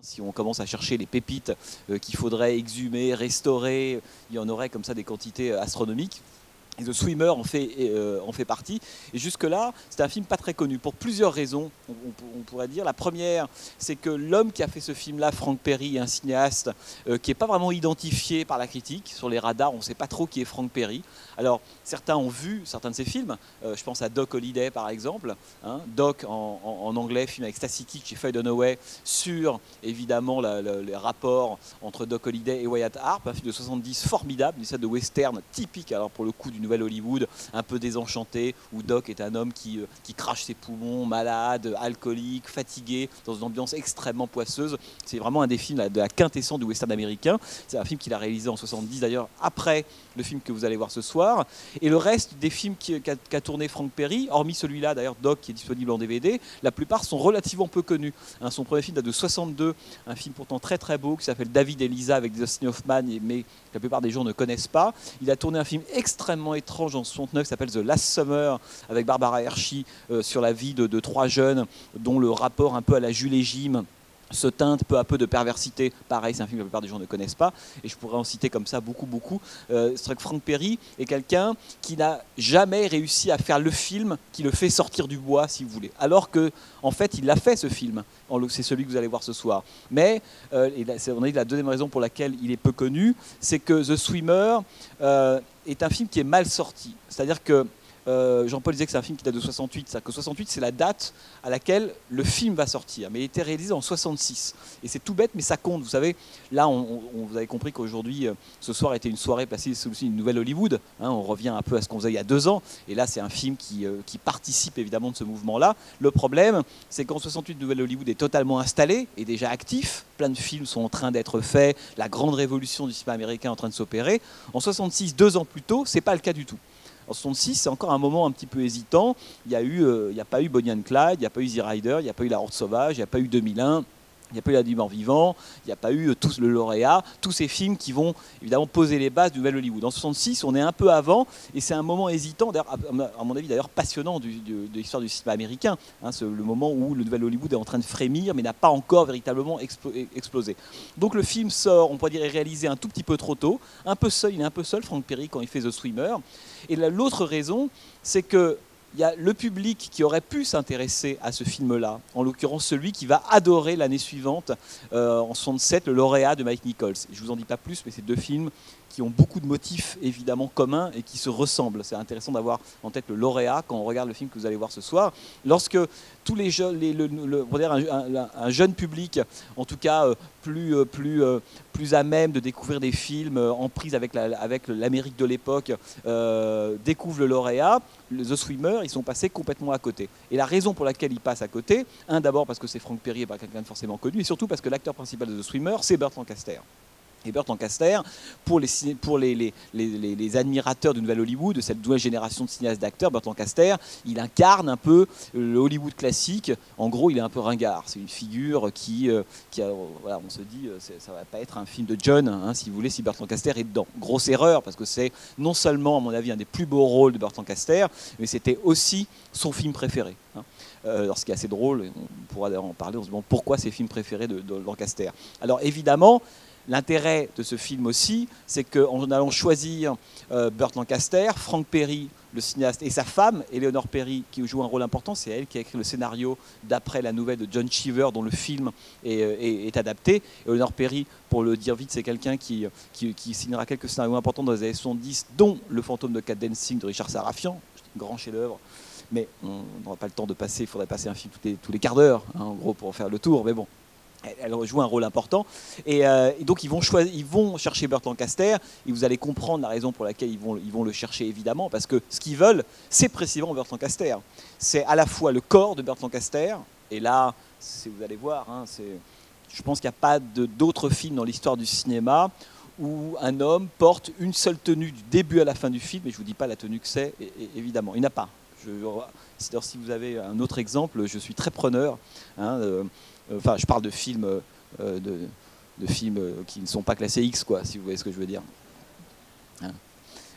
Si on commence à chercher les pépites qu'il faudrait exhumer, restaurer, il y en aurait comme ça des quantités astronomiques. Et The Swimmer en fait partie. Et jusque-là, c'est un film pas très connu, pour plusieurs raisons, on pourrait dire. La première, c'est que l'homme qui a fait ce film-là, Frank Perry, est un cinéaste qui n'est pas vraiment identifié par la critique. Sur les radars, on ne sait pas trop qui est Frank Perry. Alors, certains ont vu certains de ses films. Je pense à Doc Holliday, par exemple. Hein. Doc, en anglais, film avec Stacy Keach et Faye Dunaway, sur, évidemment, les rapports entre Doc Holliday et Wyatt Earp. Un film de 70 formidable, une sorte de western typique, alors pour le coup, du Nouvelle Hollywood, un peu désenchanté, où Doc est un homme qui crache ses poumons, malade, alcoolique, fatigué, dans une ambiance extrêmement poisseuse. C'est vraiment un des films de la quintessence du western américain. C'est un film qu'il a réalisé en 70, d'ailleurs, après le film que vous allez voir ce soir. Et le reste des films qu'a tourné Frank Perry, hormis celui-là, d'ailleurs, Doc, qui est disponible en DVD, la plupart sont relativement peu connus. Hein, son premier film date de 62, un film pourtant très très beau, qui s'appelle David et Lisa, avec Dustin Hoffman, mais que la plupart des gens ne connaissent pas. Il a tourné un film extrêmement étrange en 69 qui s'appelle The Last Summer avec Barbara Hershey sur la vie de trois jeunes dont le rapport un peu à la Jules et Jim se teinte peu à peu de perversité. Pareil, c'est un film que la plupart des gens ne connaissent pas et je pourrais en citer comme ça beaucoup. C'est vrai que Frank Perry est quelqu'un qui n'a jamais réussi à faire le film qui le fait sortir du bois, si vous voulez, alors que en fait il l'a fait, ce film, c'est celui que vous allez voir ce soir, mais on a dit la deuxième raison pour laquelle il est peu connu, c'est que The Swimmer est un film qui est mal sorti, c'est-à-dire que Jean-Paul disait que c'est un film qui date de 68, c'est-à-dire que 68 c'est la date à laquelle le film va sortir, mais il était réalisé en 66, et c'est tout bête mais ça compte, vous savez, là vous avez compris qu'aujourd'hui, ce soir était une soirée placée sous une nouvelle Hollywood, hein, on revient un peu à ce qu'on faisait il y a 2 ans, et là c'est un film qui participe évidemment de ce mouvement-là. Le problème, c'est qu'en 68, Nouvelle Hollywood est totalement installée et déjà actif, plein de films sont en train d'être faits, la grande révolution du cinéma américain est en train de s'opérer. En 66, 2 ans plus tôt, c'est pas le cas du tout. En 66, c'est encore un moment un petit peu hésitant. Il n'y a pas eu Bonnie and Clyde, il n'y a pas eu The Rider, il n'y a pas eu La Horde Sauvage, il n'y a pas eu 2001, il n'y a pas eu La Nuit du Mort-Vivant, il n'y a pas eu tous le lauréat, tous ces films qui vont évidemment poser les bases du Nouvel Hollywood. En 66, on est un peu avant, et c'est un moment hésitant, à mon avis d'ailleurs passionnant de l'histoire du cinéma américain. Hein, c'est le moment où le Nouvel Hollywood est en train de frémir, mais n'a pas encore véritablement explosé. Donc le film sort, on pourrait dire, est réalisé un tout petit peu trop tôt, il est un peu seul, Frank Perry, quand il fait The Swimmer. Et l'autre raison, c'est que il y a le public qui aurait pu s'intéresser à ce film-là, en l'occurrence celui qui va adorer l'année suivante, en 67, le lauréat de Mike Nichols. Je ne vous en dis pas plus, mais c'est 2 films qui ont beaucoup de motifs évidemment communs et qui se ressemblent. C'est intéressant d'avoir en tête le lauréat quand on regarde le film que vous allez voir ce soir. Lorsque tous les jeunes, un jeune public, en tout cas plus à même de découvrir des films en prise avec l'Amérique de l'époque, découvre le lauréat, The Swimmer, ils sont passés complètement à côté. Et la raison pour laquelle ils passent à côté, d'abord parce que c'est Frank Perry et pas quelqu'un de forcément connu, et surtout parce que l'acteur principal de The Swimmer, c'est Burt Lancaster. Et Burt Lancaster, pour les admirateurs de Nouvelle Hollywood, de cette nouvelle génération de cinéastes d'acteurs, Burt Lancaster, il incarne un peu le Hollywood classique. En gros, il est un peu ringard. C'est une figure voilà, on se dit, ça va pas être un film de John, hein, si vous voulez, si Burt Lancaster est dedans. Grosse erreur, parce que c'est non seulement, à mon avis, un des plus beaux rôles de Burt Lancaster, mais c'était aussi son film préféré. Hein. Alors, ce qui est assez drôle, on pourra en parler, on se demande pourquoi c'est le film préféré de Lancaster. Alors évidemment, l'intérêt de ce film aussi, c'est qu'en allant choisir Burt Lancaster, Frank Perry, le cinéaste, et sa femme, Eleanor Perry, qui joue un rôle important, c'est elle qui a écrit le scénario d'après la nouvelle de John Cheever, dont le film est adapté. Eleanor Perry, pour le dire vite, c'est quelqu'un qui signera quelques scénarios importants dans les années 70, dont Le fantôme de Cat Dancing de Richard Sarafian, un grand chef-d'œuvre. Mais on n'aura pas le temps de passer, il faudrait passer un film tous les quarts d'heure, hein, en gros, pour faire le tour, mais bon. Elle joue un rôle important et donc ils vont chercher Burt Lancaster et vous allez comprendre la raison pour laquelle ils vont le chercher, évidemment, parce que ce qu'ils veulent, c'est précisément Burt Lancaster. C'est à la fois le corps de Burt Lancaster, et là, vous allez voir, hein, je pense qu'il n'y a pas d'autre film dans l'histoire du cinéma où un homme porte une seule tenue du début à la fin du film, et je ne vous dis pas la tenue que c'est, évidemment, il n'y en a pas. Si vous avez un autre exemple, je suis très preneur. Hein, enfin, je parle de films, films qui ne sont pas classés X, quoi, si vous voyez ce que je veux dire. Hein.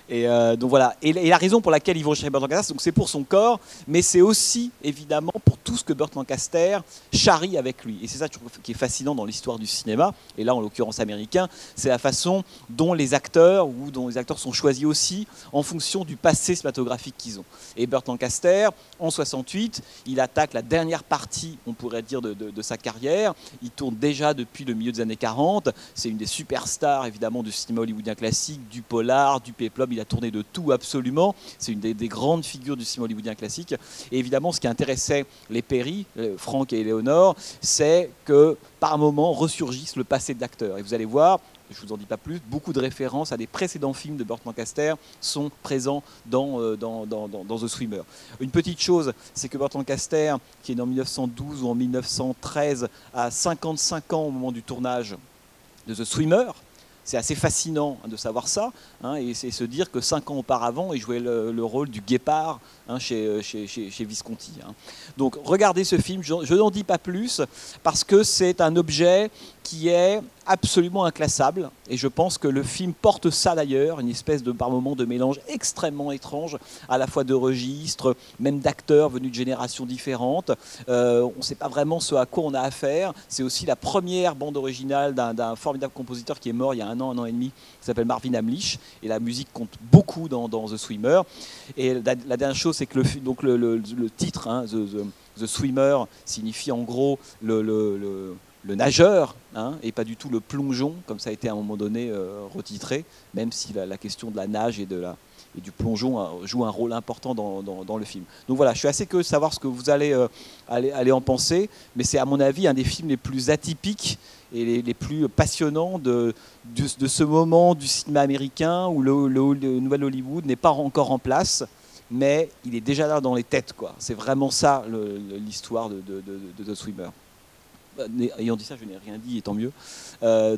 Et donc voilà. Et la raison pour laquelle ils vont chercher Burt Lancaster, c'est pour son corps, mais c'est aussi évidemment pour tout ce que Burt Lancaster charrie avec lui. Et c'est ça qui est fascinant dans l'histoire du cinéma, et là en l'occurrence américain, c'est la façon dont les acteurs sont choisis aussi en fonction du passé cinématographique qu'ils ont. Et Burt Lancaster, en 68, il attaque la dernière partie, on pourrait dire, de sa carrière. Il tourne déjà depuis le milieu des années 40. C'est une des superstars évidemment du cinéma hollywoodien classique, du polar, du péplum. Il a tourné de tout absolument. C'est une des grandes figures du cinéma hollywoodien classique. Et évidemment, ce qui intéressait les Perry, Frank et Eleanor, c'est que par moments ressurgisse le passé de l'acteur. Et vous allez voir, je ne vous en dis pas plus, beaucoup de références à des précédents films de Burt Lancaster sont présents dans The Swimmer. Une petite chose, c'est que Burt Lancaster, qui est né en 1912 ou en 1913, a 55 ans au moment du tournage de The Swimmer. C'est assez fascinant de savoir ça, et c'est se dire que 5 ans auparavant, il jouait le rôle du guépard chez Visconti. Donc regardez ce film, je n'en dis pas plus, parce que c'est un objet qui est absolument inclassable, et je pense que le film porte ça d'ailleurs, une espèce de, par moments, de mélange extrêmement étrange, à la fois de registres, même d'acteurs venus de générations différentes. On ne sait pas vraiment ce à quoi on a affaire. C'est aussi la première bande originale d'un formidable compositeur qui est mort il y a un an et demi, qui s'appelle Marvin Hamlisch, et la musique compte beaucoup dans The Swimmer. Et la dernière chose, c'est que le titre, The Swimmer, signifie en gros le nageur, et pas du tout le plongeon, comme ça a été à un moment donné retitré, même si la question de la nage et du plongeon joue un rôle important dans le film. Donc voilà, je suis assez curieux de savoir ce que vous allez en penser, mais c'est à mon avis un des films les plus atypiques et les plus passionnants de ce moment du cinéma américain où le Nouvel Hollywood n'est pas encore en place, mais il est déjà là dans les têtes, quoi. C'est vraiment ça l'histoire de The Swimmer. Ayant dit ça, je n'ai rien dit, et tant mieux.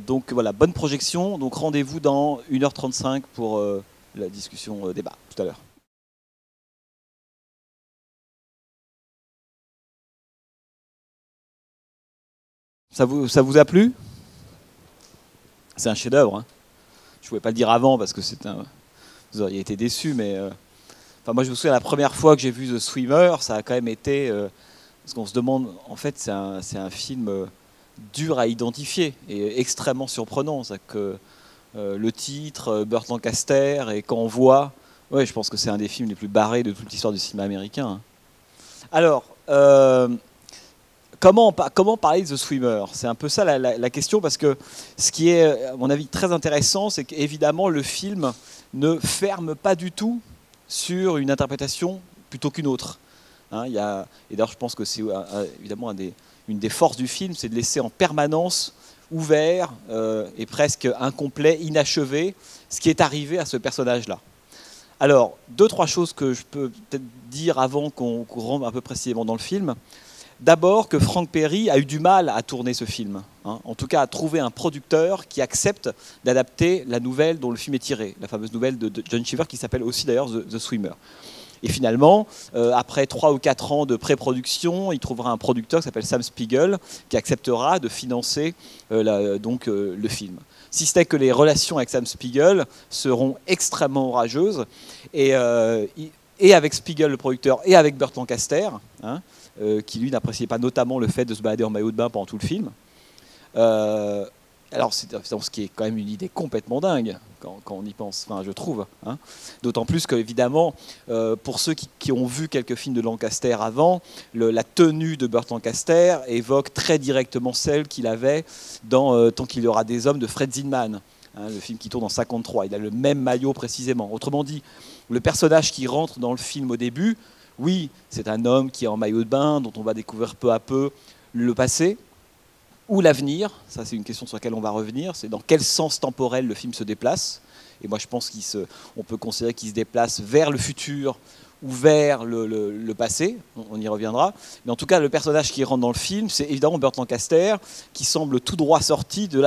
Donc voilà, bonne projection. Donc rendez-vous dans 1h35 pour la discussion débat tout à l'heure. Ça vous a plu? C'est un chef-d'œuvre. Je ne pouvais pas le dire avant parce que vous auriez été déçus, mais moi je me souviens la première fois que j'ai vu The Swimmer, ça a quand même été parce qu'on se demande, en fait, c'est un film dur à identifier et extrêmement surprenant. C'est que le titre, Burt Lancaster, et quand on voit, je pense que c'est un des films les plus barrés de toute l'histoire du cinéma américain. Alors, comment parler de The Swimmer? C'est un peu ça la question, parce que ce qui est, à mon avis, très intéressant, c'est qu'évidemment, le film ne ferme pas du tout sur une interprétation plutôt qu'une autre. Et d'ailleurs, je pense que c'est évidemment une des forces du film, c'est de laisser en permanence ouvert et presque incomplet, inachevé, ce qui est arrivé à ce personnage-là. Alors, 2-3 choses que je peux peut-être dire avant qu'on rentre un peu précisément dans le film. D'abord que Frank Perry a eu du mal à tourner ce film, en tout cas à trouver un producteur qui accepte d'adapter la nouvelle dont le film est tiré, la fameuse nouvelle de John Cheever qui s'appelle aussi d'ailleurs The Swimmer. Et finalement, après 3 ou 4 ans de pré-production, il trouvera un producteur qui s'appelle Sam Spiegel qui acceptera de financer le film. Si ce n'est que les relations avec Sam Spiegel seront extrêmement orageuses, et avec Spiegel le producteur et avec Burt Lancaster, qui lui n'appréciait pas notamment le fait de se balader en maillot de bain pendant tout le film. Alors c'est ce qui est quand même une idée complètement dingue quand on y pense, je trouve. D'autant plus qu'évidemment, pour ceux qui ont vu quelques films de Lancaster avant, la tenue de Burt Lancaster évoque très directement celle qu'il avait dans Tant qu'il y aura des hommes de Fred Zinman, le film qui tourne en 1953. Il a le même maillot précisément. Autrement dit, le personnage qui rentre dans le film au début, oui, c'est un homme qui est en maillot de bain, dont on va découvrir peu à peu le passé ou l'avenir. Ça, c'est une question sur laquelle on va revenir. C'est dans quel sens temporel le film se déplace. Et moi, je pense qu'on peut considérer qu'il se déplace vers le futur ou vers le passé, on y reviendra. Mais en tout cas, le personnage qui rentre dans le film, c'est évidemment Burt Lancaster, qui semble tout droit sorti de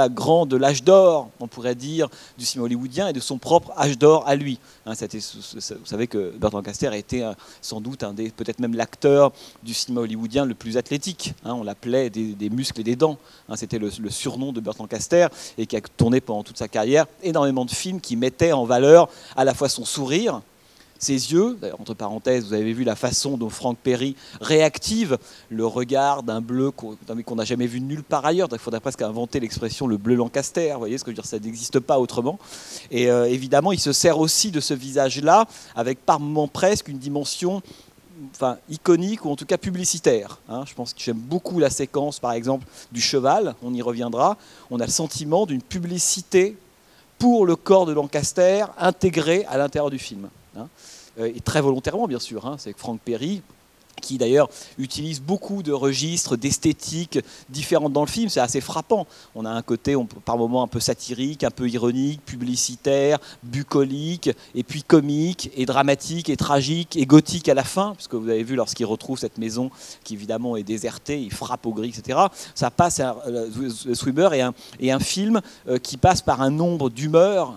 l'âge d'or, on pourrait dire, du cinéma hollywoodien et de son propre âge d'or à lui. Hein, vous savez que Burt Lancaster a été sans doute peut-être même l'acteur du cinéma hollywoodien le plus athlétique. Hein, on l'appelait des muscles et des dents. Hein, c'était le surnom de Burt Lancaster et qui a tourné pendant toute sa carrière énormément de films qui mettaient en valeur à la fois son sourire, ses yeux, d'ailleurs, entre parenthèses, vous avez vu la façon dont Frank Perry réactive le regard d'un bleu qu'on n'a jamais vu nulle part ailleurs. Il faudrait presque inventer l'expression le bleu Lancaster, vous voyez ce que je veux dire, ça n'existe pas autrement. Et évidemment, il se sert aussi de ce visage-là, avec par moments presque une dimension iconique ou en tout cas publicitaire. Hein. Je pense que j'aime beaucoup la séquence, par exemple, du cheval, on y reviendra. On a le sentiment d'une publicité pour le corps de Lancaster intégré à l'intérieur du film. Hein. Et très volontairement, bien sûr. Hein. C'est Frank Perry qui d'ailleurs utilise beaucoup de registres, d'esthétiques différentes dans le film. C'est assez frappant. On a un côté par moments un peu satirique, un peu ironique, publicitaire, bucolique, et puis comique, et dramatique, et tragique, et gothique à la fin, puisque vous avez vu lorsqu'il retrouve cette maison qui évidemment est désertée, il frappe au gris, etc. Ça passe à The Swimmer et un film qui passe par un nombre d'humeurs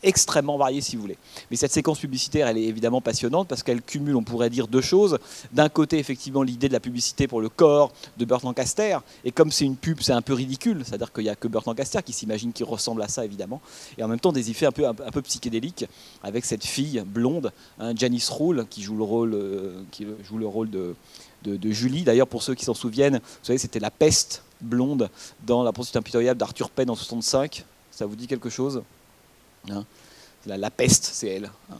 extrêmement variées, si vous voulez. Mais cette séquence publicitaire, elle est évidemment passionnante parce qu'elle cumule, on pourrait dire, deux choses. D'un côté, effectivement, l'idée de la publicité pour le corps de Burt Lancaster, et comme c'est une pub, c'est un peu ridicule, c'est-à-dire qu'il n'y a que Burt Lancaster qui s'imagine qu'il ressemble à ça, évidemment, et en même temps des effets un peu psychédéliques, avec cette fille blonde, Janice Rule, qui joue le rôle de Julie. D'ailleurs, pour ceux qui s'en souviennent, vous savez, c'était la peste blonde dans La poursuite impitoyable d'Arthur Penn en 65. Ça vous dit quelque chose, hein? La peste, c'est elle. Hein.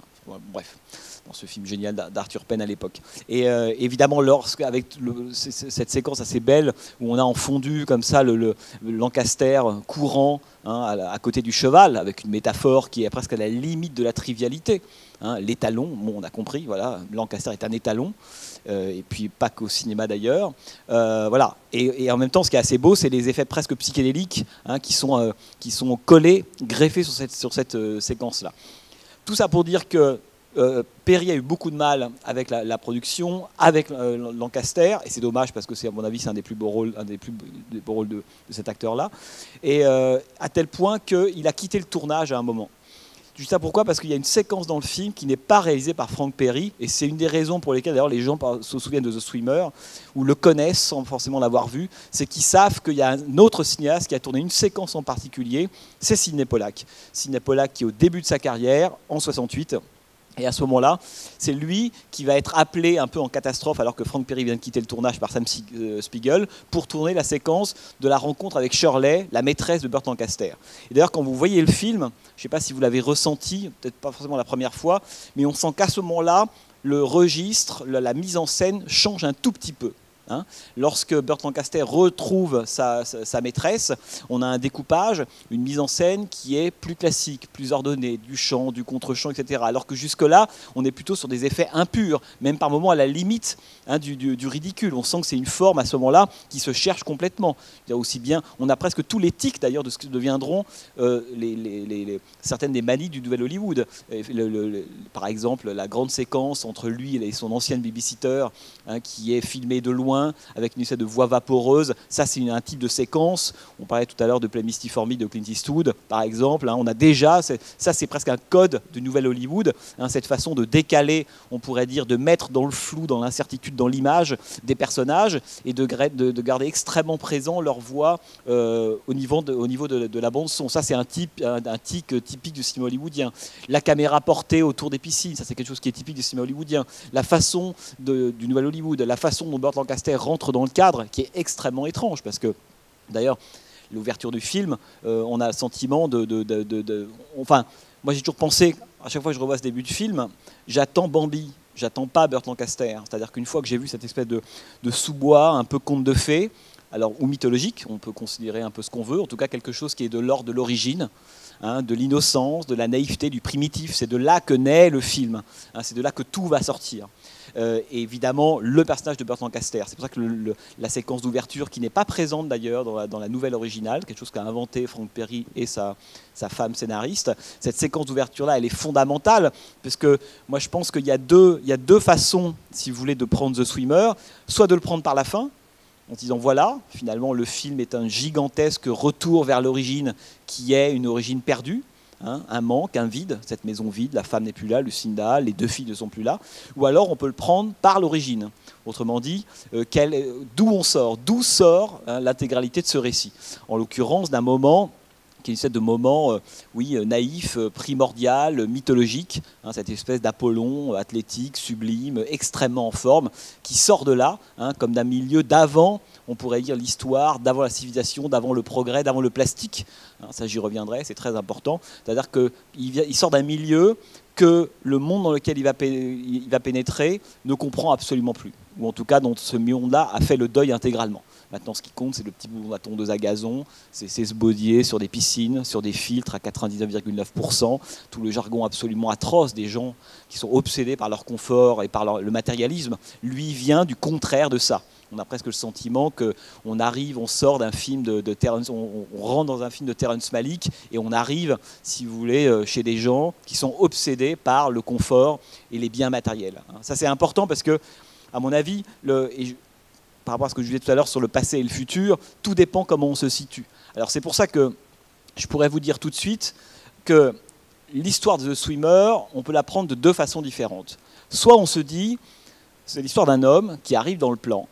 Bref, dans ce film génial d'Arthur Penn à l'époque. Et évidemment, avec cette séquence assez belle où on a en fondu comme ça le Lancaster courant, hein, à côté du cheval, avec une métaphore qui est presque à la limite de la trivialité. Hein, l'étalon, bon, on a compris, voilà, Lancaster est un étalon, et puis pas qu'au cinéma d'ailleurs. Voilà. Et en même temps, ce qui est assez beau, c'est les effets presque psychédéliques, hein, qui sont collés, greffés sur cette séquence-là. Tout ça pour dire que Perry a eu beaucoup de mal avec la production, avec Lancaster, et c'est dommage parce que c'est, à mon avis, c'est un des plus beaux rôles, de cet acteur-là, et à tel point qu'il a quitté le tournage à un moment. Juste ça pourquoi ? Parce qu'il y a une séquence dans le film qui n'est pas réalisée par Frank Perry, et c'est une des raisons pour lesquelles d'ailleurs les gens se souviennent de The Swimmer, ou le connaissent sans forcément l'avoir vu, c'est qu'ils savent qu'il y a un autre cinéaste qui a tourné une séquence en particulier, c'est Sidney Pollack. Sidney Pollack qui est au début de sa carrière, en 68, et à ce moment-là, c'est lui qui va être appelé un peu en catastrophe, alors que Frank Perry vient de quitter le tournage par Sam Spiegel, pour tourner la séquence de la rencontre avec Shirley, la maîtresse de Burt Lancaster. Et d'ailleurs, quand vous voyez le film, je ne sais pas si vous l'avez ressenti, peut-être pas forcément la première fois, mais on sent qu'à ce moment-là, le registre, la mise en scène change un tout petit peu. Hein. Lorsque Burt Lancaster retrouve sa maîtresse, on a un découpage, une mise en scène qui est plus classique, plus ordonnée, du chant, du contre-chant, etc. Alors que jusque-là, on est plutôt sur des effets impurs, même par moments à la limite, hein, du ridicule. On sent que c'est une forme à ce moment-là qui se cherche complètement. Aussi bien, on a presque tous les tics d'ailleurs de ce que deviendront certaines des manies du nouvel Hollywood. Par exemple, la grande séquence entre lui et son ancienne babysitter, hein, qui est filmée de loin, avec une espèce de voix vaporeuse. Ça, c'est un type de séquence. On parlait tout à l'heure de Play Misty for Me de Clint Eastwood, par exemple. Hein, on a déjà, ça c'est presque un code du nouvel Hollywood, hein, cette façon de décaler, on pourrait dire, de mettre dans le flou, dans l'incertitude, dans l'image des personnages, et de garder extrêmement présent leur voix au niveau de la bande son. Ça, c'est un tic typique du cinéma hollywoodien. La caméra portée autour des piscines, ça c'est quelque chose qui est typique du cinéma hollywoodien. La façon du nouvel Hollywood, la façon dont Burt Lancaster rentre dans le cadre, qui est extrêmement étrange, parce que d'ailleurs l'ouverture du film, on a le sentiment enfin, moi j'ai toujours pensé, à chaque fois que je revois ce début de film, j'attends Bambi, j'attends pas Burt Lancaster. C'est-à-dire qu'une fois que j'ai vu cette espèce de sous-bois un peu conte de fées, alors, ou mythologique, on peut considérer un peu ce qu'on veut, en tout cas quelque chose qui est de l'ordre de l'origine, hein, de l'innocence, de la naïveté, du primitif. C'est de là que naît le film, hein, c'est de là que tout va sortir. Et évidemment, le personnage de Burt Lancaster. C'est pour ça que la séquence d'ouverture, qui n'est pas présente d'ailleurs dans la nouvelle originale, quelque chose qu'a inventé Frank Perry et sa femme scénariste, cette séquence d'ouverture-là, elle est fondamentale, parce que moi je pense qu'il y a deux façons, si vous voulez, de prendre The Swimmer, soit de le prendre par la fin, en disant voilà, finalement le film est un gigantesque retour vers l'origine qui est une origine perdue, hein, un manque, un vide, cette maison vide, la femme n'est plus là, Lucinda, les deux filles ne sont plus là, ou alors on peut le prendre par l'origine, autrement dit, d'où sort hein, l'intégralité de ce récit, en l'occurrence d'un moment qui est une sorte de moment naïf, primordial, mythologique, hein, cette espèce d'Apollon athlétique, sublime, extrêmement en forme, qui sort de là, hein, comme d'un milieu d'avant, on pourrait dire l'histoire, d'avant la civilisation, d'avant le progrès, d'avant le plastique. Hein, ça j'y reviendrai, c'est très important. C'est-à-dire qu'il sort d'un milieu que le monde dans lequel il va pénétrer ne comprend absolument plus. Ou en tout cas, dont ce monde-là a fait le deuil intégralement. Maintenant, ce qui compte, c'est le petit bout de la tondeuse à gazon, c'est se baudier sur des piscines, sur des filtres à 99,9%, tout le jargon absolument atroce des gens qui sont obsédés par leur confort et par le matérialisme, lui vient du contraire de ça. On a presque le sentiment on sort d'un film de Terrence, on rentre dans un film de Terrence Malick et on arrive, si vous voulez, chez des gens qui sont obsédés par le confort et les biens matériels. Ça, c'est important parce que, à mon avis, par rapport à ce que je disais tout à l'heure sur le passé et le futur, tout dépend comment on se situe. Alors c'est pour ça que je pourrais vous dire tout de suite que l'histoire de The Swimmer, on peut la prendre de deux façons différentes. Soit on se dit, c'est l'histoire d'un homme qui arrive dans le plan,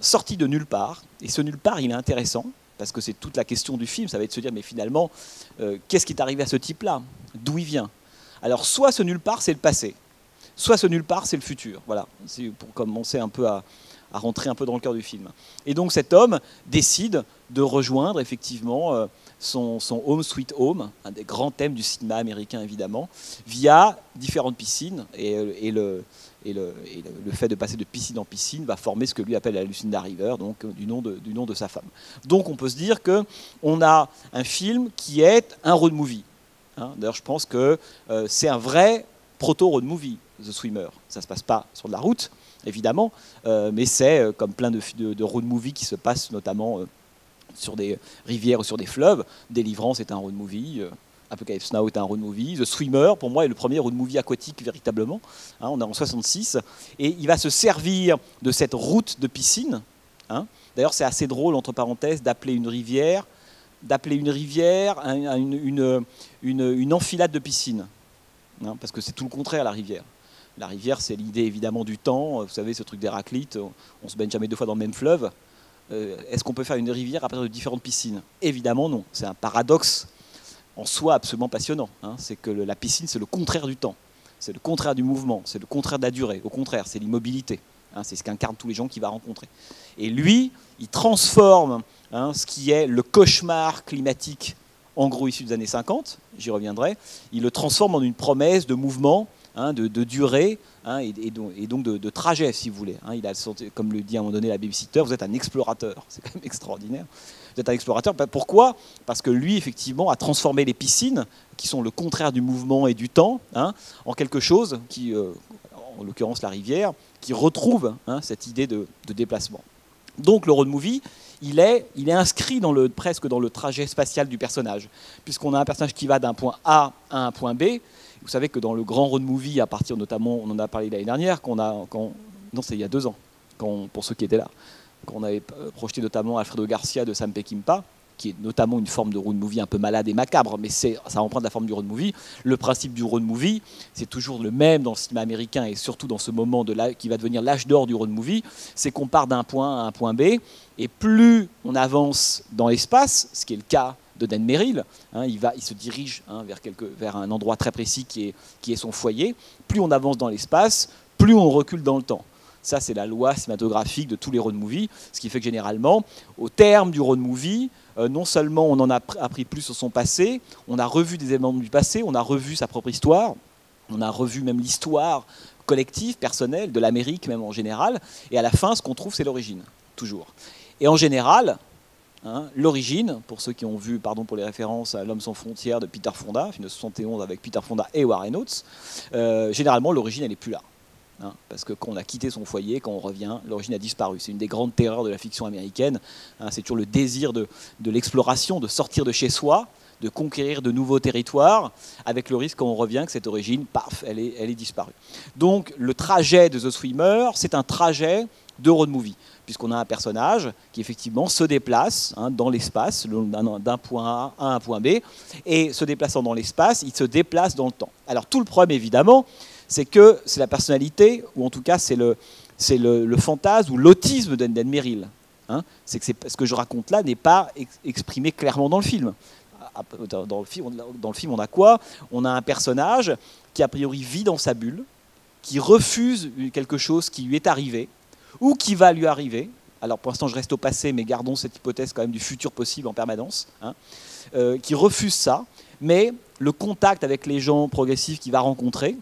sorti de nulle part, et ce nulle part, il est intéressant, parce que c'est toute la question du film, ça va être de se dire, mais finalement, qu'est-ce qui est arrivé à ce type-là? D'où il vient? Alors soit ce nulle part, c'est le passé, soit ce nulle part, c'est le futur. Voilà, c'est pour commencer un peu à rentrer un peu dans le cœur du film. Et donc cet homme décide de rejoindre effectivement son Home Sweet Home, un des grands thèmes du cinéma américain évidemment, via différentes piscines. Et le fait de passer de piscine en piscine va former ce que lui appelle la Lucinda River, donc du nom de sa femme. Donc on peut se dire qu'on a un film qui est un road movie. Hein. D'ailleurs je pense que c'est un vrai proto-road movie, The Swimmer. Ça ne se passe pas sur de la route, évidemment, mais c'est comme plein de road movies qui se passent notamment sur des rivières ou sur des fleuves. Délivrance est un road movie, Apocalypse Now est un road movie, The Swimmer, pour moi, est le premier road movie aquatique véritablement. Hein, on est en 66, et il va se servir de cette route de piscine. Hein. D'ailleurs, c'est assez drôle, entre parenthèses, d'appeler une rivière une enfilade de piscine, hein, parce que c'est tout le contraire, la rivière. La rivière, c'est l'idée évidemment du temps. Vous savez, ce truc d'Héraclite, on ne se baigne jamais deux fois dans le même fleuve. Est-ce qu'on peut faire une rivière à partir de différentes piscines? Évidemment non. C'est un paradoxe en soi absolument passionnant. Hein. C'est que la piscine, c'est le contraire du temps. C'est le contraire du mouvement. C'est le contraire de la durée. Au contraire, c'est l'immobilité. Hein. C'est ce qu'incarnent tous les gens qu'il va rencontrer. Et lui, il transforme ce qui est le cauchemar climatique, en gros issu des années 50, j'y reviendrai, il le transforme en une promesse de mouvement, hein, de durée, hein, et donc de trajet, si vous voulez. Hein, il a, comme le dit à un moment donné la babysitter, vous êtes un explorateur. C'est quand même extraordinaire. Vous êtes un explorateur. Pourquoi? Parce que lui, effectivement, a transformé les piscines, qui sont le contraire du mouvement et du temps, hein, en quelque chose qui, en l'occurrence la rivière, qui retrouve cette idée de déplacement. Donc le road movie, il est inscrit presque dans le trajet spatial du personnage, puisqu'on a un personnage qui va d'un point A à un point B. Vous savez que dans le grand road movie, à partir notamment, on en a parlé l'année dernière, non, c'est il y a 2 ans, pour ceux qui étaient là, quand on avait projeté notamment Alfredo Garcia de Sam Peckinpah, qui est notamment une forme de road movie un peu malade et macabre, mais ça emprunte la forme du road movie. Le principe du road movie, c'est toujours le même dans le cinéma américain, et surtout dans ce moment qui va devenir l'âge d'or du road movie, c'est qu'on part d'un point A à un point B, et plus on avance dans l'espace, ce qui est le cas de Dan Merrill, hein, il se dirige vers un endroit très précis qui est son foyer, plus on avance dans l'espace, plus on recule dans le temps. Ça, c'est la loi cinématographique de tous les road movies, ce qui fait que généralement, au terme du road movie, non seulement on en a appris plus sur son passé, on a revu des éléments du passé, on a revu sa propre histoire, on a revu même l'histoire collective, personnelle, de l'Amérique même en général, et à la fin, ce qu'on trouve, c'est l'origine, toujours. Et en général, hein, l'origine, pour ceux qui ont vu, pardon pour les références à L'Homme sans frontières de Peter Fonda, film de 71 avec Peter Fonda et Warren Oates, généralement l'origine elle n'est plus là. Hein, parce que quand on a quitté son foyer, quand on revient, l'origine a disparu. C'est une des grandes terreurs de la fiction américaine. Hein, c'est toujours le désir de l'exploration, de sortir de chez soi, de conquérir de nouveaux territoires, avec le risque quand on revient que cette origine, paf, elle est disparue. Donc le trajet de The Swimmer, c'est un trajet de road movie, puisqu'on a un personnage qui effectivement se déplace hein, dans l'espace, d'un point A à un point B, et se déplaçant dans l'espace, il se déplace dans le temps. Alors tout le problème évidemment, c'est que c'est la personnalité, ou en tout cas c'est le fantasme ou l'autisme d'Eden Merrill. Hein, c'est que ce que je raconte là n'est pas exprimé clairement dans le film. Dans le film, on a quoi? On a un personnage qui a priori vit dans sa bulle, qui refuse quelque chose qui lui est arrivé, ou qui va lui arriver. Alors pour l'instant je reste au passé, mais gardons cette hypothèse quand même du futur possible en permanence, hein, qui refuse ça, mais le contact avec les gens progressifs qu'il va rencontrer,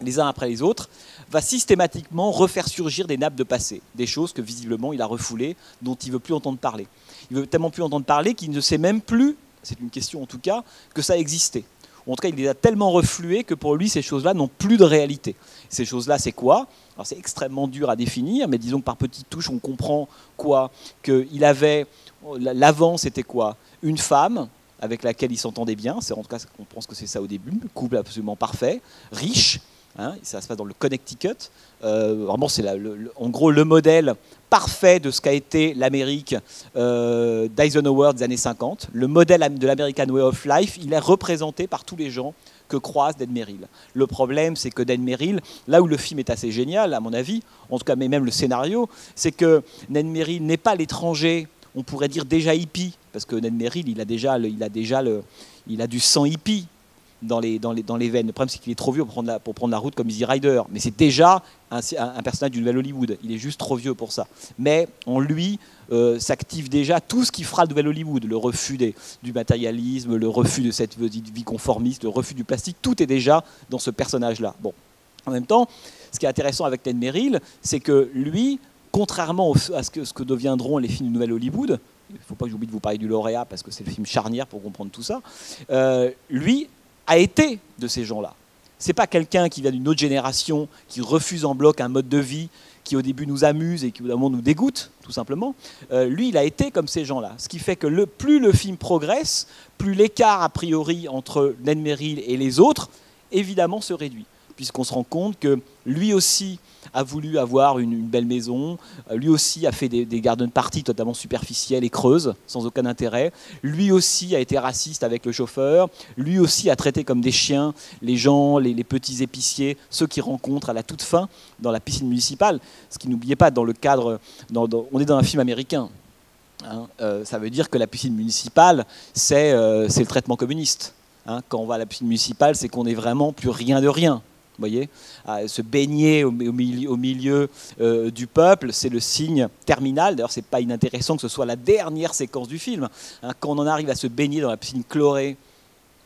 les uns après les autres, va systématiquement refaire surgir des nappes de passé, des choses que visiblement il a refoulées, dont il ne veut plus entendre parler. Il ne veut tellement plus entendre parler qu'il ne sait même plus, c'est une question en tout cas, que ça existait. Ou en tout cas, il les a tellement refluées que pour lui, ces choses-là n'ont plus de réalité. Ces choses-là, c'est quoi? Alors c'est extrêmement dur à définir, mais disons que par petites touches, on comprend quoi? Qu'il avait, l'avant, c'était quoi? Une femme avec laquelle il s'entendait bien, c'est en tout cas, on pense que c'est ça au début, couple absolument parfait, riche, hein, ça se passe dans le Connecticut. Vraiment, c'est en gros le modèle parfait de ce qu'a été l'Amérique d'Eisenhower des années 50. Le modèle de l'American Way of Life, il est représenté par tous les gens que croise Ned Merrill. Le problème, c'est que Ned Merrill, là où le film est assez génial, à mon avis, en tout cas, mais même le scénario, c'est que Ned Merrill n'est pas l'étranger, on pourrait dire déjà hippie, parce que Ned Merrill, il a du sang hippie dans les veines. Le problème, c'est qu'il est trop vieux pour prendre la route comme Easy Rider. Mais c'est déjà un personnage du Nouvel Hollywood. Il est juste trop vieux pour ça. Mais en lui s'active déjà tout ce qui fera le Nouvel Hollywood. Le refus du matérialisme, le refus de cette vie conformiste, le refus du plastique. Tout est déjà dans ce personnage-là. Bon. En même temps, ce qui est intéressant avec Ned Merrill, c'est que lui, contrairement à ce que deviendront les films du Nouvel Hollywood, il ne faut pas que j'oublie de vous parler du lauréat, parce que c'est le film charnière pour comprendre tout ça, lui a été de ces gens-là. Ce n'est pas quelqu'un qui vient d'une autre génération, qui refuse en bloc un mode de vie qui au début nous amuse et qui au bout d'un moment nous dégoûte, tout simplement. Lui, il a été comme ces gens-là. Ce qui fait que plus le film progresse, plus l'écart a priori entre Ned Merrill et les autres, évidemment, se réduit. Puisqu'on se rend compte que lui aussi a voulu avoir une belle maison, lui aussi a fait des garden parties totalement superficielles et creuses, sans aucun intérêt, lui aussi a été raciste avec le chauffeur, lui aussi a traité comme des chiens les gens, les petits épiciers, ceux qu'il rencontre à la toute fin dans la piscine municipale, ce qui n'oubliez pas, dans le cadre, on est dans un film américain, hein, ça veut dire que la piscine municipale, c'est le traitement communiste. Hein, quand on va à la piscine municipale, c'est qu'on n'est vraiment plus rien de rien. Vous voyez, se baigner au milieu du peuple, c'est le signe terminal. D'ailleurs, c'est pas inintéressant que ce soit la dernière séquence du film. Hein, quand on en arrive à se baigner dans la piscine chlorée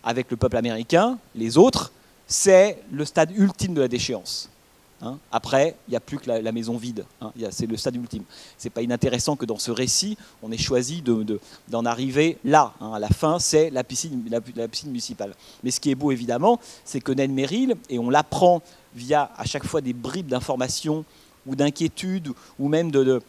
avec le peuple américain, les autres, c'est le stade ultime de la déchéance. Hein, après, il n'y a plus que la maison vide. Hein, c'est le stade ultime. C'est pas inintéressant que dans ce récit, on ait choisi d'en arriver là. Hein, à la fin, c'est la piscine municipale. Mais ce qui est beau, évidemment, c'est que Ned Merrill, et on l'apprend via à chaque fois des bribes d'informations ou d'inquiétudes, ou même de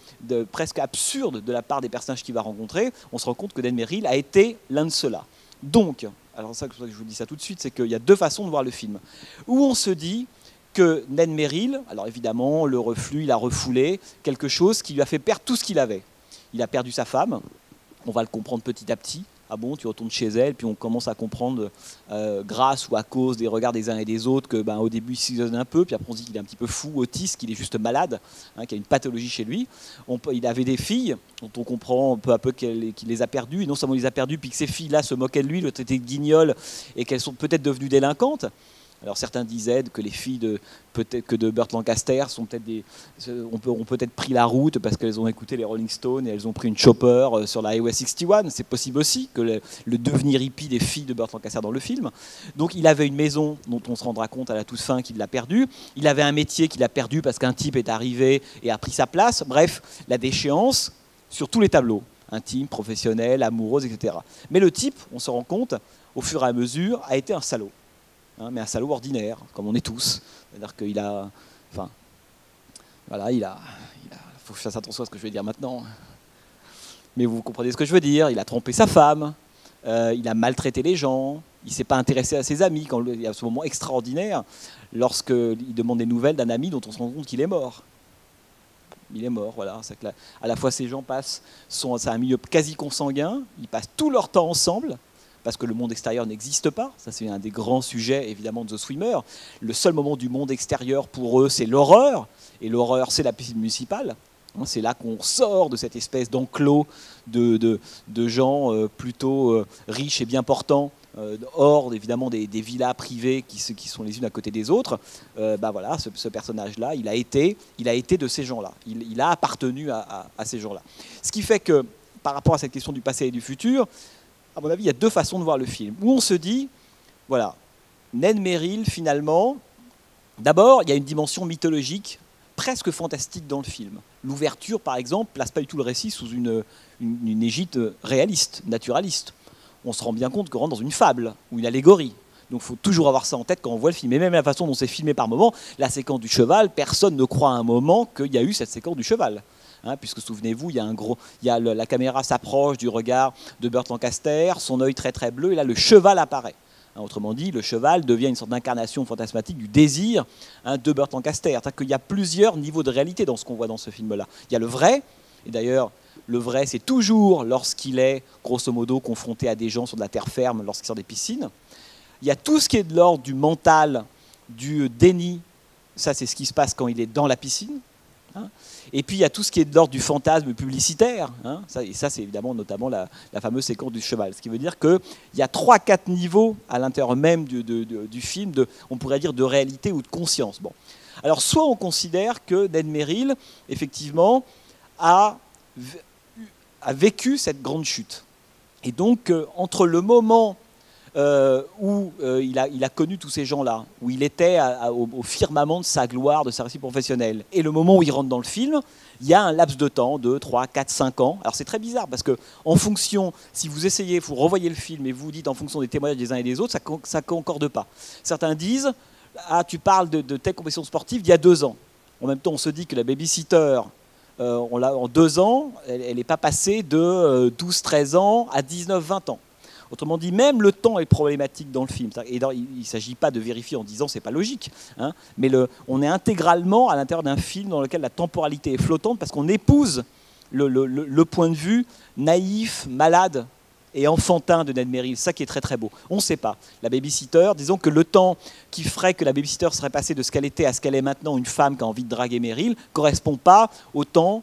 presque absurdes de la part des personnages qu'il va rencontrer, on se rend compte que Ned Merrill a été l'un de ceux-là. Donc, alors ça, je vous dis ça tout de suite, c'est qu'il y a deux façons de voir le film. Où on se dit que Ned Merrill, alors évidemment, le reflux, il a refoulé quelque chose qui lui a fait perdre tout ce qu'il avait. Il a perdu sa femme, on va le comprendre petit à petit. Ah bon, tu retournes chez elle, puis on commence à comprendre, grâce ou à cause des regards des uns et des autres, que au début il s'isole un peu, puis après on se dit qu'il est un petit peu fou, autiste, qu'il est juste malade, hein, qu'il a une pathologie chez lui. Il avait des filles, dont on comprend peu à peu qu'il les a perdues, et non seulement il les a perdues, puis que ces filles-là se moquaient de lui, le traitaient de guignol, et qu'elles sont peut-être devenues délinquantes. Alors certains disaient que les filles de Burt Lancaster ont peut-être pris la route parce qu'elles ont écouté les Rolling Stones et elles ont pris une chopper sur la Highway 61. C'est possible aussi que le devenir hippie des filles de Burt Lancaster dans le film. Donc il avait une maison dont on se rendra compte à la toute fin qu'il l'a perdue. Il avait un métier qu'il a perdu parce qu'un type est arrivé et a pris sa place. Bref, la déchéance sur tous les tableaux, intime, professionnel, amoureuse, etc. Mais le type, on se rend compte, au fur et à mesure, a été un salaud. Hein, mais un salaud ordinaire, comme on est tous. C'est-à-dire qu'il a... Enfin, voilà, il faut que je fasse attention à ce que je vais dire maintenant. Mais vous comprenez ce que je veux dire. Il a trompé sa femme, il a maltraité les gens, il ne s'est pas intéressé à ses amis. Quand il y a ce moment extraordinaire, lorsqu'il demande des nouvelles d'un ami dont on se rend compte qu'il est mort. Il est mort, voilà. C'est que à la fois, ces gens c'est un milieu quasi consanguin, ils passent tout leur temps ensemble, parce que le monde extérieur n'existe pas. Ça, c'est un des grands sujets, évidemment, de The Swimmer. Le seul moment du monde extérieur, pour eux, c'est l'horreur. Et l'horreur, c'est la piscine municipale. C'est là qu'on sort de cette espèce d'enclos de gens plutôt riches et bien portants, hors, évidemment, des villas privées qui sont les unes à côté des autres. Voilà, ce personnage-là, il a été de ces gens-là. Il a appartenu à ces gens-là. Ce qui fait que, par rapport à cette question du passé et du futur, à mon avis, il y a deux façons de voir le film. Où on se dit, voilà, Ned Merrill, finalement, d'abord, il y a une dimension mythologique, presque fantastique dans le film. L'ouverture, par exemple, ne place pas du tout le récit sous une égide réaliste, naturaliste. On se rend bien compte qu'on rentre dans une fable ou une allégorie. Donc il faut toujours avoir ça en tête quand on voit le film. Et même la façon dont c'est filmé par moment, la séquence du cheval, personne ne croit à un moment qu'il y a eu cette séquence du cheval. Hein, puisque souvenez-vous, la caméra s'approche du regard de Burt Lancaster, son œil très très bleu, et là le cheval apparaît. Hein, autrement dit, le cheval devient une sorte d'incarnation fantasmatique du désir de Burt Lancaster. C'est-à-dire qu'il y a plusieurs niveaux de réalité dans ce qu'on voit dans ce film-là. Il y a le vrai, et d'ailleurs, le vrai, c'est toujours lorsqu'il est, grosso modo, confronté à des gens sur de la terre ferme, lorsqu'il sort des piscines. Il y a tout ce qui est de l'ordre du mental, du déni. Ça, c'est ce qui se passe quand il est dans la piscine. Hein. Et puis il y a tout ce qui est de l'ordre du fantasme publicitaire, hein. Et ça c'est évidemment notamment la fameuse séquence du cheval, ce qui veut dire qu'il y a 3-4 niveaux à l'intérieur même du film, on pourrait dire de réalité ou de conscience. Bon. Alors soit on considère que Ned Merrill, effectivement, a vécu cette grande chute. Et donc entre le moment où il a connu tous ces gens-là, où il était au firmament de sa gloire, de sa réussite professionnelle, et le moment où il rentre dans le film, il y a un laps de temps, 2, 3, 4, 5 ans. Alors c'est très bizarre, parce que en fonction, si vous essayez, vous revoyez le film et vous dites en fonction des témoignages des uns et des autres, ça ne concorde pas. Certains disent, ah tu parles de telle compétition sportive d'il y a 2 ans. En même temps, on se dit que la babysitter, en 2 ans, elle n'est pas passée de 12-13 ans à 19-20 ans. Autrement dit, même le temps est problématique dans le film. Et il ne s'agit pas de vérifier en disant c'est pas logique, hein, mais on est intégralement à l'intérieur d'un film dans lequel la temporalité est flottante parce qu'on épouse le point de vue naïf, malade et enfantin de Ned Merrill. Ça qui est très très beau. On ne sait pas. La babysitter, disons que le temps qui ferait que la babysitter serait passée de ce qu'elle était à ce qu'elle est maintenant, une femme qui a envie de draguer Merrill, ne correspond pas au temps,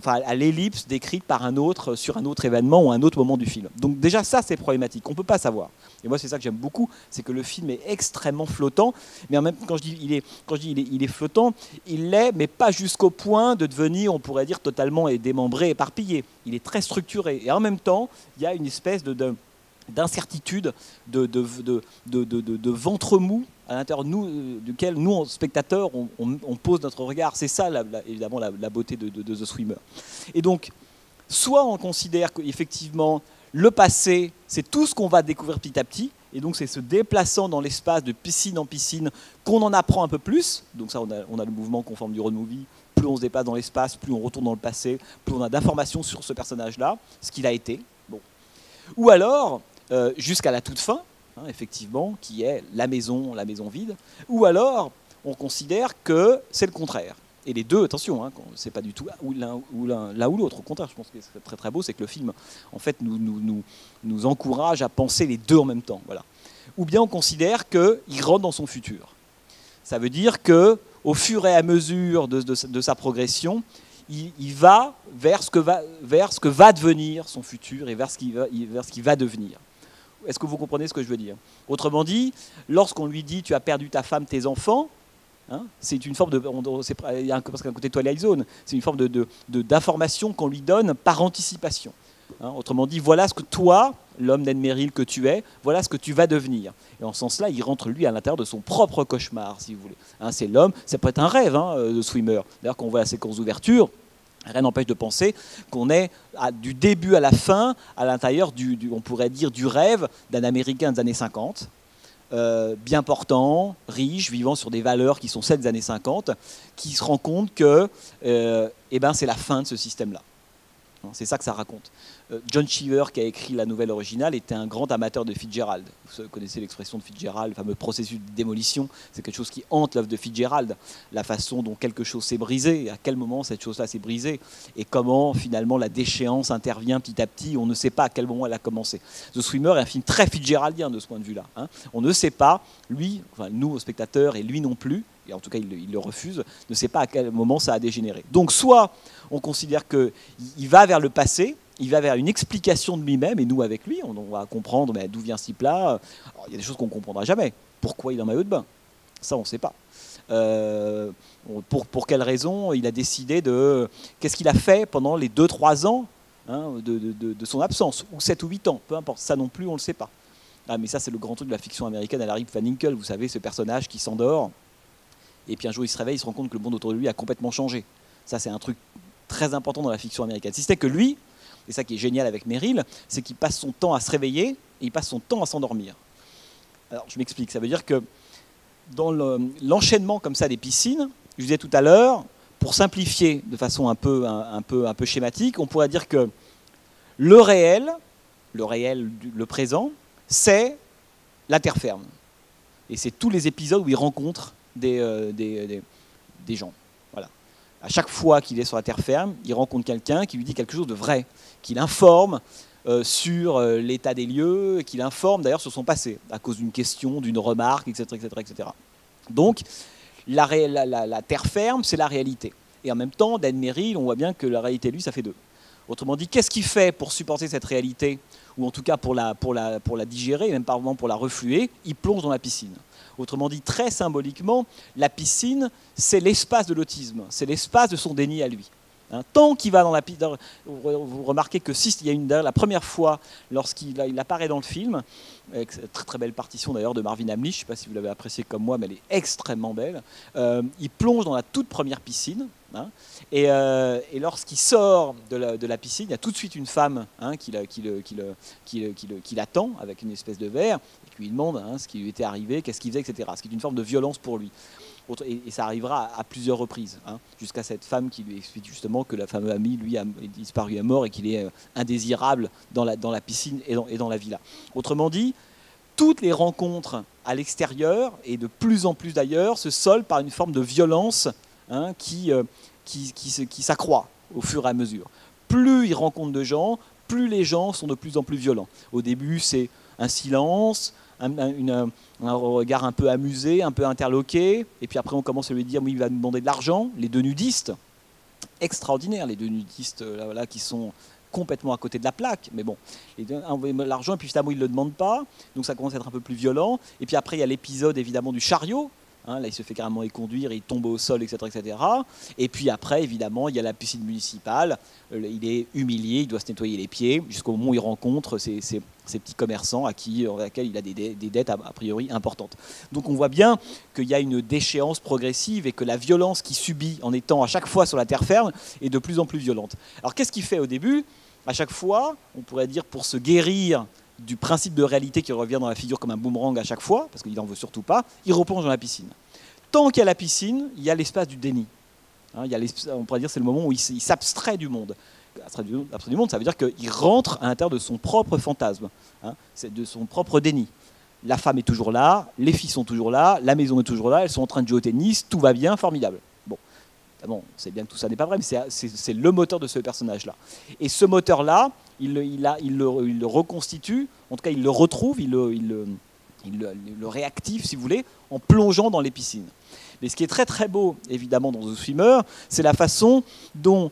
à l'ellipse décrite par un autre sur un autre événement ou un autre moment du film. Donc déjà ça c'est problématique. On ne peut pas savoir. Et moi c'est ça que j'aime beaucoup, c'est que le film est extrêmement flottant. Mais en même temps, quand je dis il est flottant, il l'est, mais pas jusqu'au point de devenir, on pourrait dire, totalement démembré, éparpillé. Il est très structuré. Et en même temps, il y a une espèce d'incertitude, de ventre mou à l'intérieur de nous, duquel nous, en spectateurs, on pose notre regard. C'est ça, évidemment, la beauté de The Swimmer. Et donc, soit on considère qu'effectivement, le passé, c'est tout ce qu'on va découvrir petit à petit, et donc c'est se déplaçant dans l'espace de piscine en piscine qu'on en apprend un peu plus. Donc ça, on a le mouvement conforme du road movie. Plus on se déplace dans l'espace, plus on retourne dans le passé, plus on a d'informations sur ce personnage-là, ce qu'il a été. Bon. Ou alors, jusqu'à la toute fin, hein, effectivement, qui est la maison vide, ou alors on considère que c'est le contraire. Et les deux, attention, hein, c'est pas du tout l'un ou l'autre. Au contraire, je pense que c'est très très beau, c'est que le film, en fait, nous encourage à penser les deux en même temps. Voilà. Ou bien on considère qu'il rentre dans son futur. Ça veut dire que, au fur et à mesure de sa progression, il va vers ce que va devenir son futur et vers ce qu'il va devenir. Est-ce que vous comprenez ce que je veux dire? Autrement dit, lorsqu'on lui dit « tu as perdu ta femme, tes enfants », hein, c'est une forme il y a un côté Twilight Zone, c'est une forme d'information qu'on lui donne par anticipation. Hein, autrement dit, voilà ce que toi, l'homme Ned Merrill que tu es, voilà ce que tu vas devenir. Et en ce sens-là, il rentre lui à l'intérieur de son propre cauchemar, si vous voulez. Hein, c'est l'homme, ça peut être un rêve, hein, de Swimmer. D'ailleurs, quand on voit la séquence d'ouverture, Rien n'empêche de penser qu'on est du début à la fin, à l'intérieur, on pourrait dire, du rêve d'un Américain des années 50, bien portant, riche, vivant sur des valeurs qui sont celles des années 50, qui se rend compte que c'est la fin de ce système-là. C'est ça que ça raconte. John Cheever, qui a écrit la nouvelle originale, était un grand amateur de Fitzgerald. Vous connaissez l'expression de Fitzgerald, le fameux processus de démolition. C'est quelque chose qui hante l'œuvre de Fitzgerald. La façon dont quelque chose s'est brisé, à quel moment cette chose-là s'est brisée, et comment finalement la déchéance intervient petit à petit. On ne sait pas à quel moment elle a commencé. The Swimmer est un film très Fitzgeraldien de ce point de vue-là. On ne sait pas, lui, enfin, nous, spectateurs, et lui non plus, et en tout cas il le refuse, ne sait pas à quel moment ça a dégénéré. Donc soit on considère qu'il va vers le passé, il va vers une explication de lui-même, et nous avec lui, on va comprendre d'où vient ce type-là. Il y a des choses qu'on ne comprendra jamais. Pourquoi il est en maillot de bain? Ça, on ne sait pas. Pour quelle raison il a décidé de... Qu'est-ce qu'il a fait pendant les 2-3 ans de son absence, ou 7 ou 8 ans, peu importe. Ça non plus, on ne le sait pas. Mais ça, c'est le grand truc de la fiction américaine à la Rip Van Winkle, vous savez, ce personnage qui s'endort, et puis un jour il se réveille, il se rend compte que le monde autour de lui a complètement changé. Ça, c'est un truc très important dans la fiction américaine. Si c'était que lui, et ça qui est génial avec Merrill, c'est qu'il passe son temps à se réveiller et il passe son temps à s'endormir. Alors, je m'explique. Ça veut dire que dans l'enchaînement comme ça des piscines, je disais tout à l'heure, pour simplifier de façon un peu schématique, on pourrait dire que le réel, le présent, c'est la terre ferme. Et c'est tous les épisodes où il rencontre des gens. Voilà. À chaque fois qu'il est sur la terre ferme, il rencontre quelqu'un qui lui dit quelque chose de vrai, qui l'informe sur l'état des lieux, qui l'informe d'ailleurs sur son passé, à cause d'une question, d'une remarque, etc. etc. Donc, la terre ferme, c'est la réalité. Et en même temps, Dan Merrill, on voit bien que la réalité, lui, ça fait deux. Autrement dit, qu'est-ce qu'il fait pour supporter cette réalité, ou en tout cas pour la digérer, et même par moments pour la refluer? Il plonge dans la piscine. Autrement dit, très symboliquement, la piscine, c'est l'espace de l'autisme, c'est l'espace de son déni à lui. Tant qu'il va dans la piscine, vous remarquez que si il y a la première fois, lorsqu'il apparaît dans le film, avec cette très, très belle partition d'ailleurs de Marvin Hamlisch, je ne sais pas si vous l'avez appréciée comme moi, mais elle est extrêmement belle, il plonge dans la toute première piscine, et lorsqu'il sort de la piscine, il y a tout de suite une femme qui l'attend avec une espèce de verre, et qui lui demande ce qui lui était arrivé, qu'est-ce qu'il faisait, etc. Ce qui est une forme de violence pour lui. Et ça arrivera à plusieurs reprises, jusqu'à cette femme qui lui explique justement que la fameux ami, lui, est disparu, est mort, et qu'il est indésirable dans la piscine et dans la villa. Autrement dit, toutes les rencontres à l'extérieur, et de plus en plus d'ailleurs, se soldent par une forme de violence qui s'accroît au fur et à mesure. Plus il rencontre de gens, plus les gens sont de plus en plus violents. Au début, c'est un silence, un regard un peu amusé, un peu interloqué, et puis après on commence à lui dire oui, il va nous demander de l'argent. Les deux nudistes, extraordinaires, les deux nudistes là, qui sont complètement à côté de la plaque, mais bon, l'argent, et puis finalement il ne le demande pas, donc ça commence à être un peu plus violent. Et puis après il y a l'épisode évidemment du chariot. Là, il se fait carrément éconduire, il tombe au sol, etc., etc. Et puis après, évidemment, il y a la piscine municipale. Il est humilié, il doit se nettoyer les pieds, jusqu'au moment où il rencontre ces petits commerçants avec lesquels il a des dettes a priori importantes. Donc on voit bien qu'il y a une déchéance progressive et que la violence qu'il subit en étant à chaque fois sur la terre ferme est de plus en plus violente. Alors qu'est-ce qu'il fait au début? À chaque fois, on pourrait dire pour se guérir du principe de réalité qui revient dans la figure comme un boomerang à chaque fois, parce qu'il n'en veut surtout pas, il replonge dans la piscine. Tant qu'il y a la piscine, il y a l'espace du déni. On pourrait dire que c'est le moment où il s'abstrait du monde. Abstrait du monde, ça veut dire qu'il rentre à l'intérieur de son propre fantasme, c'est de son propre déni. La femme est toujours là, les filles sont toujours là, la maison est toujours là, elles sont en train de jouer au tennis, tout va bien, formidable. Bon, c'est bien que tout ça n'est pas vrai, mais c'est le moteur de ce personnage-là. Et ce moteur-là, il le reconstitue, en tout cas il le retrouve, il le réactive, si vous voulez, en plongeant dans les piscines. Mais ce qui est très très beau, évidemment, dans The Swimmer, c'est la façon dont,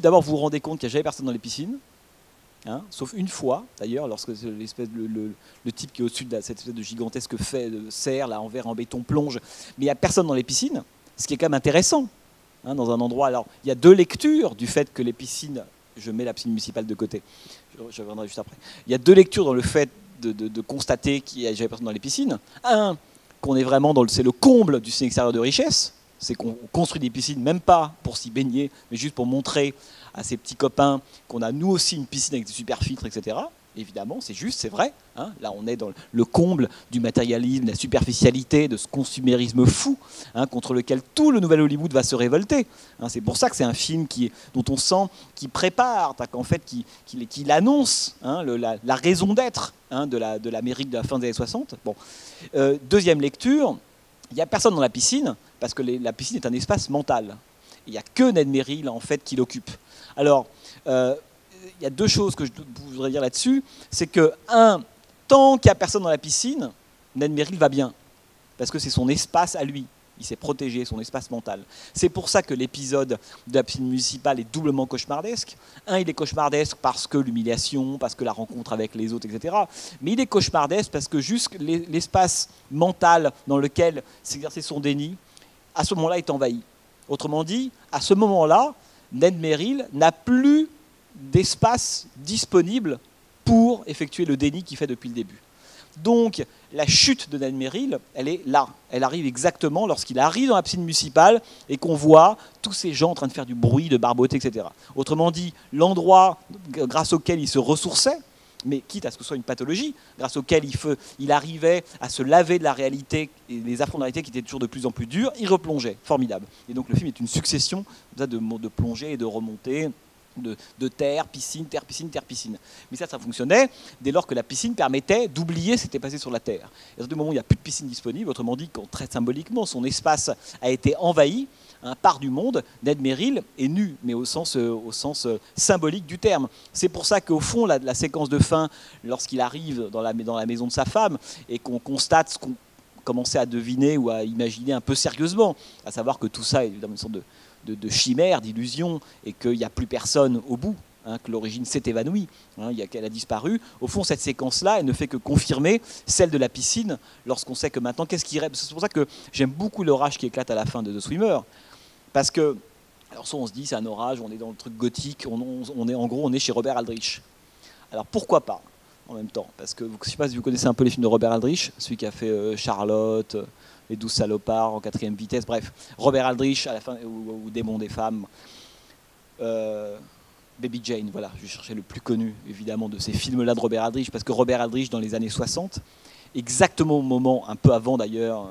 d'abord vous vous rendez compte qu'il n'y a jamais personne dans les piscines, sauf une fois, d'ailleurs, lorsque le type qui est au-dessus de cette espèce de gigantesque serre, là, en verre, en béton, plonge, mais il n'y a personne dans les piscines, ce qui est quand même intéressant. Dans un endroit, alors il y a deux lectures du fait que les piscines, je mets la piscine municipale de côté, je reviendrai juste après, il y a deux lectures dans le fait de constater qu'il n'y a jamais personne dans les piscines. Un, qu'on est vraiment c'est le comble du ciné extérieur de richesse, c'est qu'on construit des piscines, même pas pour s'y baigner, mais juste pour montrer à ses petits copains qu'on a nous aussi une piscine avec des super filtres, etc. Évidemment, c'est juste, c'est vrai. Hein. Là, on est dans le comble du matérialisme, de la superficialité, de ce consumérisme fou, hein, contre lequel tout le nouvel Hollywood va se révolter. Hein, c'est pour ça que c'est un film dont on sent qu'il prépare, qu'en fait, qu'il annonce, hein, la raison d'être, hein, de l'Amérique de la fin des années 60. Bon. Deuxième lecture, il n'y a personne dans la piscine, parce que la piscine est un espace mental. Il n'y a que Ned Merrill, en fait, qui l'occupe. Alors, il y a deux choses que je voudrais dire là-dessus. C'est que, tant qu'il n'y a personne dans la piscine, Ned Merrill va bien. Parce que c'est son espace à lui. Il s'est protégé, son espace mental. C'est pour ça que l'épisode de la piscine municipale est doublement cauchemardesque. Il est cauchemardesque parce que l'humiliation, parce que la rencontre avec les autres, etc. Mais il est cauchemardesque parce que juste l'espace mental dans lequel s'exerçait son déni, à ce moment-là, est envahi. Autrement dit, à ce moment-là, Ned Merrill n'a plus d'espace disponible pour effectuer le déni qu'il fait depuis le début. Donc, la chute de Ned Merrill, elle est là. Elle arrive exactement lorsqu'il arrive dans la piscine municipale et qu'on voit tous ces gens en train de faire du bruit, de barboter, etc. Autrement dit, l'endroit grâce auquel il se ressourçait, mais quitte à ce que ce soit une pathologie, grâce auquel il arrivait à se laver de la réalité et les affronts de la réalité qui étaient toujours de plus en plus durs, il replongeait. Formidable. Et donc, le film est une succession de plongées et de remontées, de terre, piscine, terre, piscine, terre, piscine. Mais ça fonctionnait dès lors que la piscine permettait d'oublier ce qui était passé sur la terre. Et à ce moment où il n'y a plus de piscine disponible, autrement dit, quand très symboliquement, son espace a été envahi, part du monde, Ned Merrill est nu, mais au sens symbolique du terme. C'est pour ça qu'au fond, la séquence de fin, lorsqu'il arrive dans la maison de sa femme, et qu'on constate ce qu'on commençait à deviner ou à imaginer un peu sérieusement, à savoir que tout ça est évidemment une sorte de chimère, d'illusion, et qu'il n'y a plus personne au bout, hein, que l'origine s'est évanouie, hein, qu'elle a disparu. Au fond, cette séquence-là, elle ne fait que confirmer celle de la piscine, lorsqu'on sait que maintenant, qu'est-ce qui reste. C'est pour ça que j'aime beaucoup l'orage qui éclate à la fin de The Swimmer, parce que, alors ça, on se dit, c'est un orage, on est dans le truc gothique, on est chez Robert Aldrich. Alors pourquoi pas, en même temps, parce que, je ne sais pas si vous connaissez un peu les films de Robert Aldrich, celui qui a fait Charlotte, Les 12 salopards en 4e vitesse, bref, Robert Aldrich à la fin, ou Démon des femmes, Baby Jane, voilà, je cherchais le plus connu évidemment de ces films-là de Robert Aldrich, parce que Robert Aldrich dans les années 60, exactement au moment, un peu avant d'ailleurs,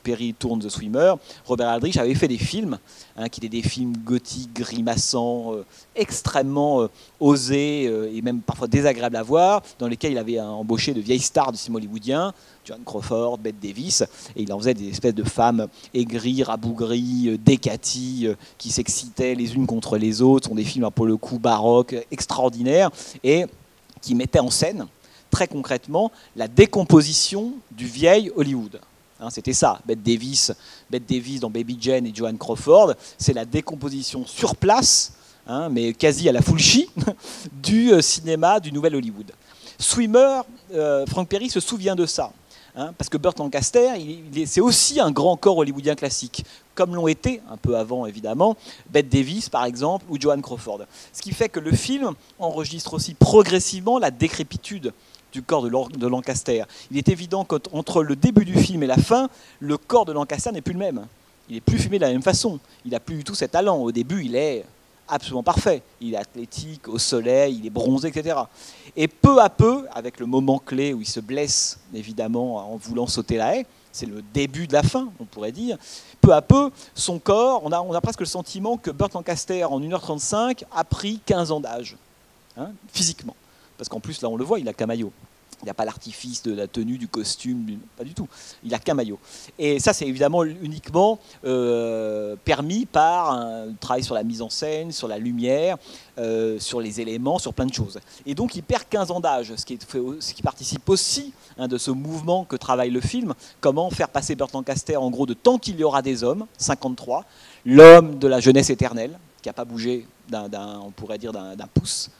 Perry tourne The Swimmer, Robert Aldrich avait fait des films, hein, qui étaient des films gothiques, grimaçants, extrêmement osés et même parfois désagréables à voir, dans lesquels il avait embauché de vieilles stars du cinéma hollywoodien, Joan Crawford, Bette Davis, et il en faisait des espèces de femmes aigries, rabougries, décaties, qui s'excitaient les unes contre les autres. Ce sont des films pour le coup baroques, extraordinaires, et qui mettaient en scène, très concrètement, la décomposition du vieil Hollywood. Hein, c'était ça, Bette Davis dans Baby Jane et Joan Crawford, c'est la décomposition sur place, hein, mais quasi à la Fulci, du cinéma du nouvel Hollywood. Swimmer, Frank Perry se souvient de ça. Hein, parce que Burt Lancaster, c'est aussi un grand corps hollywoodien classique, comme l'ont été, un peu avant évidemment, Bette Davis par exemple, ou Joan Crawford. Ce qui fait que le film enregistre aussi progressivement la décrépitude du corps de Lancaster. Il est évident qu'entre le début du film et la fin, le corps de Lancaster n'est plus le même. Il n'est plus filmé de la même façon. Il n'a plus du tout cet talent. Au début, il est absolument parfait. Il est athlétique, au soleil, il est bronzé, etc. Et peu à peu, avec le moment clé où il se blesse, évidemment, en voulant sauter la haie, c'est le début de la fin, on pourrait dire, peu à peu, son corps, on a presque le sentiment que Burt Lancaster, en 1h35, a pris 15 ans d'âge, hein, physiquement. Parce qu'en plus, là, on le voit, il n'a qu'un maillot. Il n'y a pas l'artifice de la tenue, du costume, pas du tout. Il n'a qu'un maillot. Et ça, c'est évidemment uniquement permis par un travail sur la mise en scène, sur la lumière, sur les éléments, sur plein de choses. Et donc, il perd 15 ans d'âge, ce qui participe aussi, hein, de ce mouvement que travaille le film. Comment faire passer Burt Lancaster, en gros, de tant qu'il y aura des hommes, 53, l'homme de la jeunesse éternelle, qui n'a pas bougé on pourrait dire d'un pouce,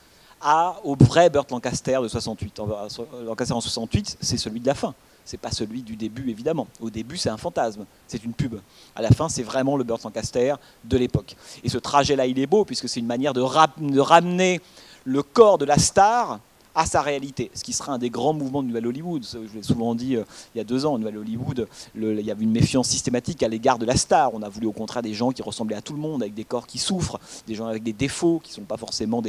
au vrai Burt Lancaster de 68. Lancaster en 68, c'est celui de la fin. C'est pas celui du début, évidemment. Au début, c'est un fantasme, c'est une pub. À la fin, c'est vraiment le Burt Lancaster de l'époque. Et ce trajet-là, il est beau, puisque c'est une manière de ramener le corps de la star à sa réalité, ce qui sera un des grands mouvements de Nouvelle Hollywood. Je l'ai souvent dit il y a 2 ans, Nouvelle Hollywood, il y avait une méfiance systématique à l'égard de la star. On a voulu au contraire des gens qui ressemblaient à tout le monde, avec des corps qui souffrent, des gens avec des défauts, qui ne sont pas forcément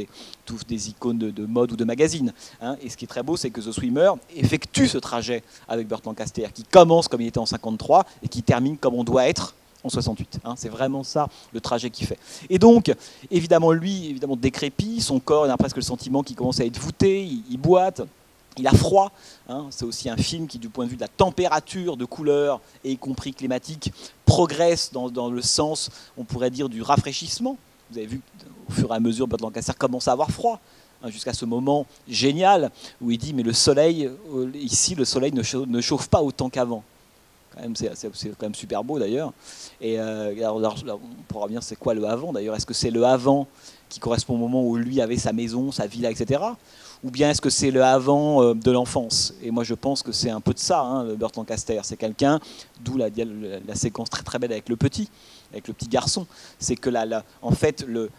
tous des icônes de mode ou de magazine. Hein. Et ce qui est très beau, c'est que The Swimmer effectue ce trajet avec Burt Lancaster, qui commence comme il était en 53 et qui termine comme on doit être en 68. Hein. C'est vraiment ça le trajet qu'il fait. Et donc, évidemment, lui, décrépit, son corps, il a presque le sentiment qu'il commence à être voûté, il boite, il a froid. Hein. C'est aussi un film qui, du point de vue de la température, de couleur, et y compris climatique, progresse dans le sens, on pourrait dire, du rafraîchissement. Vous avez vu, au fur et à mesure, Burt Lancaster commence à avoir froid. Jusqu'à ce moment génial où il dit mais le soleil, ici, le soleil ne chauffe pas autant qu'avant. C'est quand même super beau d'ailleurs. Et alors, on pourra bien c'est quoi le avant d'ailleurs. Est-ce que c'est le avant qui correspond au moment où lui avait sa maison, sa villa, etc. Ou bien est-ce que c'est le avant de l'enfance? Et moi je pense que c'est un peu de ça, hein, Burt Lancaster. C'est quelqu'un, d'où la séquence très très belle avec le petit garçon. C'est que en fait le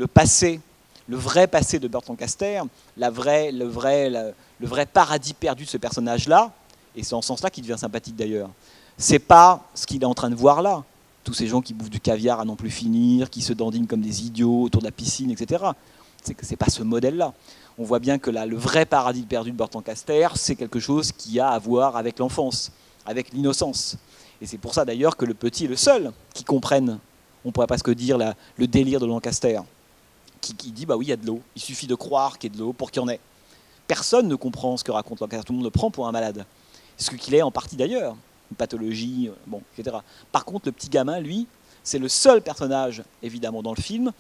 passé, le vrai passé de Burt Lancaster, le vrai paradis perdu de ce personnage-là, et c'est en ce sens-là qu'il devient sympathique d'ailleurs. C'est pas ce qu'il est en train de voir là. Tous ces gens qui bouffent du caviar à n'en plus finir, qui se dandinent comme des idiots autour de la piscine, etc. C'est pas ce modèle-là. On voit bien que là, le vrai paradis perdu de Burt Lancaster, c'est quelque chose qui a à voir avec l'enfance, avec l'innocence. Et c'est pour ça d'ailleurs que le petit est le seul qui comprenne, on pourrait presque dire, le délire de Lancaster, qui dit bah oui, il y a de l'eau. Il suffit de croire qu'il y a de l'eau pour qu'il y en ait. Personne ne comprend ce que raconte Lancaster. Tout le monde le prend pour un malade. Ce qu'il est en partie d'ailleurs, une pathologie, bon, etc. Par contre, le petit gamin, lui, c'est le seul personnage, évidemment, dans le film,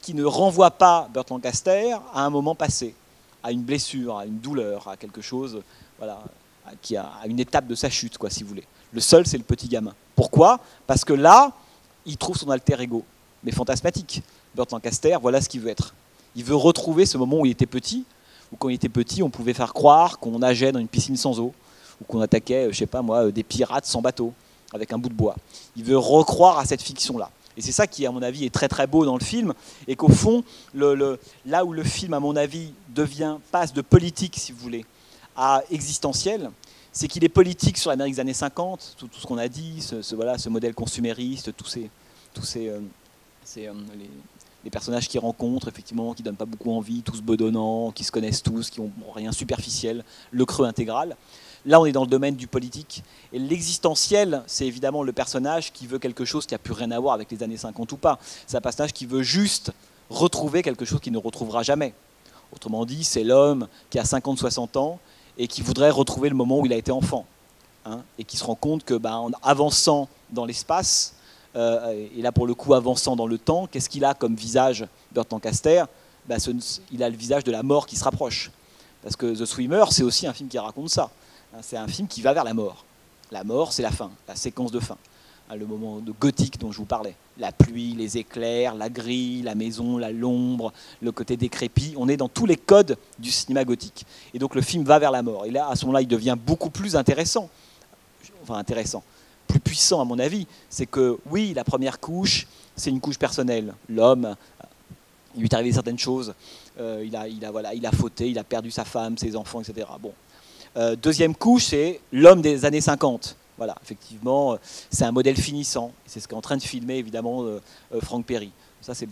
qui ne renvoie pas Burt Lancaster à un moment passé, à une blessure, à une douleur, à quelque chose, voilà, à une étape de sa chute, quoi, si vous voulez. Le seul, c'est le petit gamin. Pourquoi? Parce que là, il trouve son alter ego, mais fantasmatique. Burt Lancaster, voilà ce qu'il veut être. Il veut retrouver ce moment où il était petit, où quand il était petit, on pouvait faire croire qu'on nageait dans une piscine sans eau, ou qu'on attaquait, je sais pas moi, des pirates sans bateau, avec un bout de bois. Il veut recroire à cette fiction-là. Et c'est ça qui, à mon avis, est très très beau dans le film, et qu'au fond, là où le film, à mon avis, passe de politique, si vous voulez, à existentiel, c'est qu'il est politique sur l'Amérique des années 50, tout ce qu'on a dit, ce modèle consumériste, les personnages qu'il rencontre, effectivement, qui ne donnent pas beaucoup envie, tous bedonnants, qui se connaissent tous, qui n'ont rien superficiel, le creux intégral. Là, on est dans le domaine du politique. Et l'existentiel, c'est évidemment le personnage qui veut quelque chose qui n'a plus rien à voir avec les années 50 ou pas. C'est un personnage qui veut juste retrouver quelque chose qu'il ne retrouvera jamais. Autrement dit, c'est l'homme qui a 50-60 ans et qui voudrait retrouver le moment où il a été enfant. Hein, et qui se rend compte que, en avançant dans l'espace, et là pour le coup avançant dans le temps, qu'est-ce qu'il a comme visage, Burt Lancaster? Il a le visage de la mort qui se rapproche. Parce que The Swimmer, c'est aussi un film qui raconte ça. C'est un film qui va vers la mort. La mort, c'est la fin, la séquence de fin. Le moment de gothique dont je vous parlais. La pluie, les éclairs, la grille, la maison, l'ombre, le côté décrépit. On est dans tous les codes du cinéma gothique. Et donc le film va vers la mort. Et là, à ce moment-là, il devient beaucoup plus intéressant. Enfin, intéressant. Plus puissant, à mon avis. C'est que, oui, la première couche, c'est une couche personnelle. L'homme, il lui est arrivé certaines choses. Il a fauté, il a perdu sa femme, ses enfants, etc. Bon. Deuxième couche, c'est l'homme des années 50. Voilà, effectivement, c'est un modèle finissant. C'est ce qu'est en train de filmer, évidemment, Frank Perry. Ça, c'est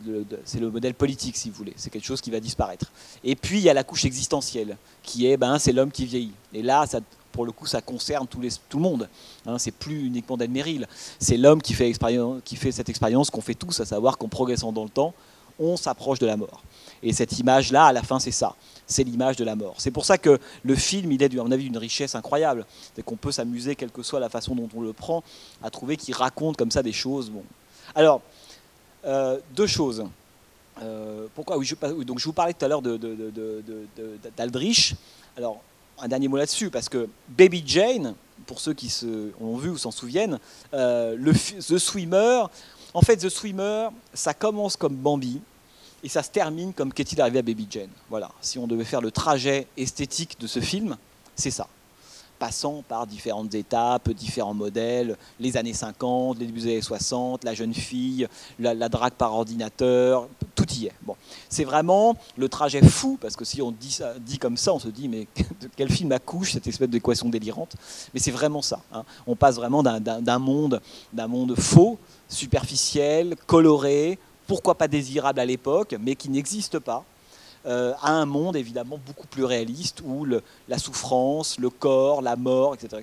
le modèle politique, si vous voulez. C'est quelque chose qui va disparaître. Et puis, il y a la couche existentielle, qui est, c'est l'homme qui vieillit. Et là, pour le coup, ça concerne tout le monde. Hein, c'est plus uniquement Dan Merrill. C'est l'homme qui fait cette expérience qu'on fait tous, à savoir qu'en progressant dans le temps, on s'approche de la mort. Et cette image-là, à la fin, c'est ça. C'est l'image de la mort. C'est pour ça que le film, il est, à mon avis, d'une richesse incroyable. C'est qu'on peut s'amuser, quelle que soit la façon dont on le prend, à trouver qu'il raconte comme ça des choses. Bon. Alors, deux choses. Pourquoi donc je vous parlais tout à l'heure d'Aldrich. Alors, un dernier mot là-dessus, parce que Baby Jane, pour ceux qui ont vu ou s'en souviennent, The Swimmer, en fait, The Swimmer, ça commence comme Bambi, et ça se termine comme qu'est-il arrivé à Baby Jane. Voilà, si on devait faire le trajet esthétique de ce film, c'est ça. passant par différentes étapes, différents modèles, les années 50, les débuts des années 60, la jeune fille, la drague par ordinateur, tout y est. Bon. C'est vraiment le trajet fou, parce que si on dit comme ça, on se dit mais de quel film accouche cette espèce d'équation délirante? Mais c'est vraiment ça. Hein. On passe vraiment d'un monde faux, superficiel, coloré, pourquoi pas désirable à l'époque, mais qui n'existe pas, à un monde évidemment beaucoup plus réaliste où la souffrance, le corps, la mort, etc.,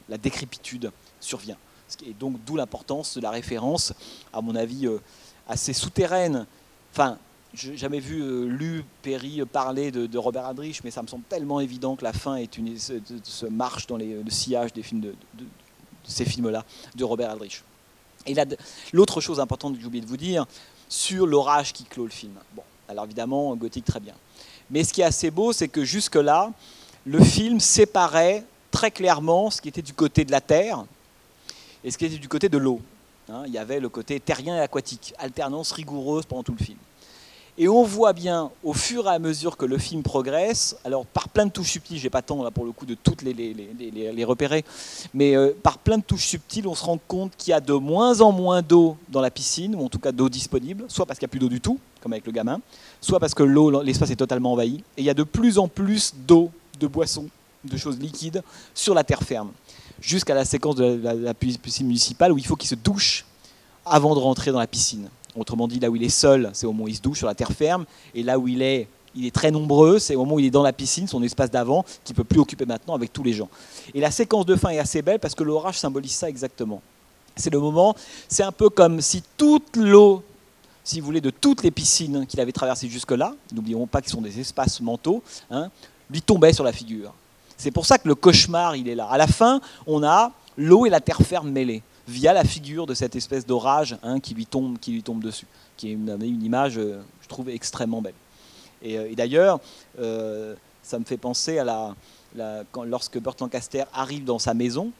la décrépitude survient. Et donc d'où l'importance de la référence, à mon avis, assez souterraine. Enfin, je n'ai jamais lu Perry parler de Robert Aldrich, mais ça me semble tellement évident que la fin est se marche dans le sillage des films de ces films-là de Robert Aldrich. Et l'autre chose importante que j'ai oublié de vous dire, sur l'orage qui clôt le film. Bon. Alors évidemment, Gothic, très bien. Mais ce qui est assez beau, c'est que jusque-là, le film séparait très clairement ce qui était du côté de la terre et ce qui était du côté de l'eau. Hein, il y avait le côté terrien et aquatique, alternance rigoureuse pendant tout le film. Et on voit bien, au fur et à mesure que le film progresse, alors par plein de touches subtiles, j'ai pas le temps là pour le coup de toutes les repérer, mais par plein de touches subtiles, on se rend compte qu'il y a de moins en moins d'eau dans la piscine, ou en tout cas d'eau disponible, soit parce qu'il n'y a plus d'eau du tout, comme avec le gamin, soit parce que l'espace est totalement envahi, et il y a de plus en plus d'eau, de boissons, de choses liquides sur la terre ferme, jusqu'à la séquence de la piscine municipale où il faut qu'il se douche avant de rentrer dans la piscine. Autrement dit, là où il est seul, c'est au moment où il se douche sur la terre ferme. Et là où il est très nombreux, c'est au moment où il est dans la piscine, son espace d'avant, qu'il ne peut plus occuper maintenant avec tous les gens. Et la séquence de fin est assez belle parce que l'orage symbolise ça exactement. C'est le moment, c'est un peu comme si toute l'eau, si vous voulez, de toutes les piscines qu'il avait traversées jusque-là, n'oublions pas qu'ils sont des espaces mentaux, hein, lui tombait sur la figure. C'est pour ça que le cauchemar, il est là. À la fin, on a l'eau et la terre ferme mêlées, via la figure de cette espèce d'orage qui lui tombe dessus, qui est une image, je trouve, extrêmement belle. Et d'ailleurs, ça me fait penser à lorsque Burt Lancaster arrive dans sa maison,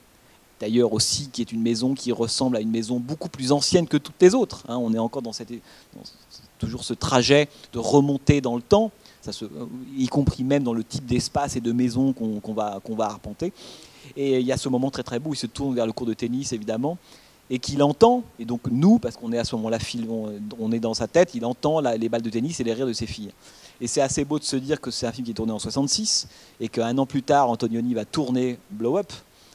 d'ailleurs aussi qui est une maison qui ressemble à une maison beaucoup plus ancienne que toutes les autres. Hein, on est encore dans toujours ce trajet de remonter dans le temps, y compris même dans le type d'espace et de maison qu'on va arpenter. Et il y a ce moment très très beau où il se tourne vers le court de tennis, évidemment, et qu'il entend, et donc nous, parce qu'on est à ce moment-là, on est dans sa tête, il entend les balles de tennis et les rires de ses filles. Et c'est assez beau de se dire que c'est un film qui est tourné en 66, et qu'un an plus tard, Antonioni va tourner Blow Up,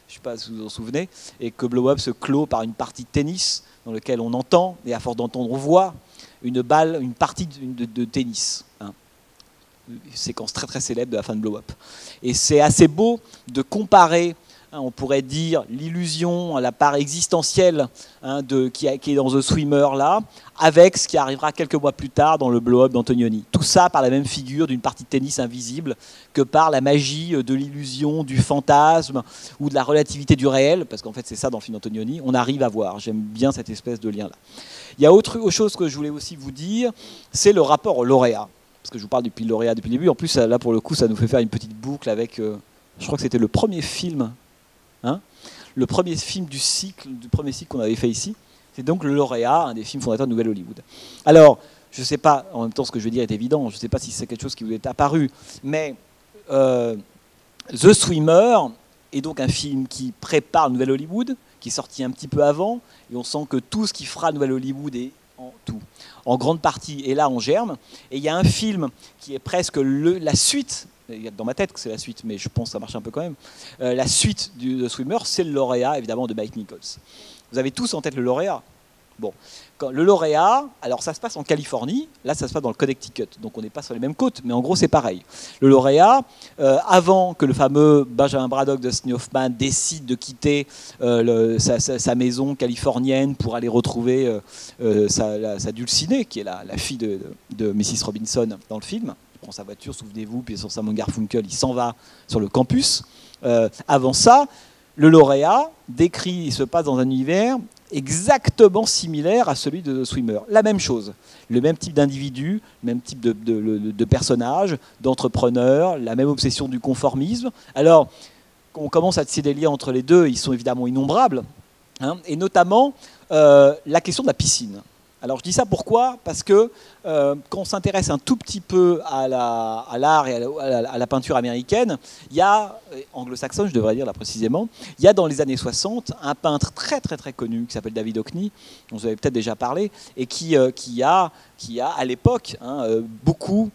je ne sais pas si vous vous en souvenez, et que Blow Up se clôt par une partie de tennis, dans laquelle on entend, et à force d'entendre, on voit une partie de tennis. Hein. Une séquence très très célèbre de la fin de Blow Up. Et c'est assez beau de comparer, hein, on pourrait dire, l'illusion, la part existentielle qui est dans The Swimmer là, avec ce qui arrivera quelques mois plus tard dans le Blow Up d'Antonioni. Tout ça par la même figure d'une partie de tennis invisible que par la magie de l'illusion, du fantasme ou de la relativité du réel, parce qu'en fait c'est ça dans le film d'Antonioni, on arrive à voir. J'aime bien cette espèce de lien là. Il y a autre chose que je voulais aussi vous dire, c'est le rapport au lauréat. Parce que je vous parle depuis le lauréat depuis le début. En plus, là, pour le coup, ça nous fait faire une petite boucle avec, je crois que c'était le premier film, hein, le premier film du premier cycle qu'on avait fait ici. C'est donc le lauréat, un des films fondateurs de Nouvelle Hollywood. Alors, je ne sais pas, en même temps, ce que je veux dire est évident, je ne sais pas si c'est quelque chose qui vous est apparu, mais The Swimmer est donc un film qui prépare Nouvelle Hollywood, qui est sorti un petit peu avant, et on sent que tout ce qui fera Nouvelle Hollywood est en grande partie est là en germe. Et il y a un film qui est presque la suite, dans ma tête que c'est la suite, mais je pense que ça marche un peu quand même, la suite de Swimmer, c'est le lauréat évidemment de Mike Nichols. Vous avez tous en tête le lauréat. Bon, le lauréat, alors ça se passe en Californie, là ça se passe dans le Connecticut, donc on n'est pas sur les mêmes côtes, mais en gros c'est pareil. Le lauréat, avant que le fameux Benjamin Braddock de Dustin Hoffman décide de quitter sa maison californienne pour aller retrouver sa dulcinée, qui est la fille de Mrs. Robinson dans le film, il prend sa voiture, souvenez-vous, puis sur Simon Garfunkel, il s'en va sur le campus. Avant ça, le lauréat il se passe dans un univers exactement similaire à celui de The Swimmer. La même chose, le même type d'individu, le même type de personnage, d'entrepreneur, la même obsession du conformisme. Alors, on commence à tisser des liens entre les deux, ils sont évidemment innombrables, hein, et notamment la question de la piscine. Alors je dis ça pourquoi? Parce que quand on s'intéresse un tout petit peu à l'art et à la peinture américaine, il y a, anglo-saxonne je devrais dire là précisément, il y a dans les années 60 un peintre très très très connu qui s'appelle David Hockney, dont vous avez peut-être déjà parlé, et qui a à l'époque beaucoup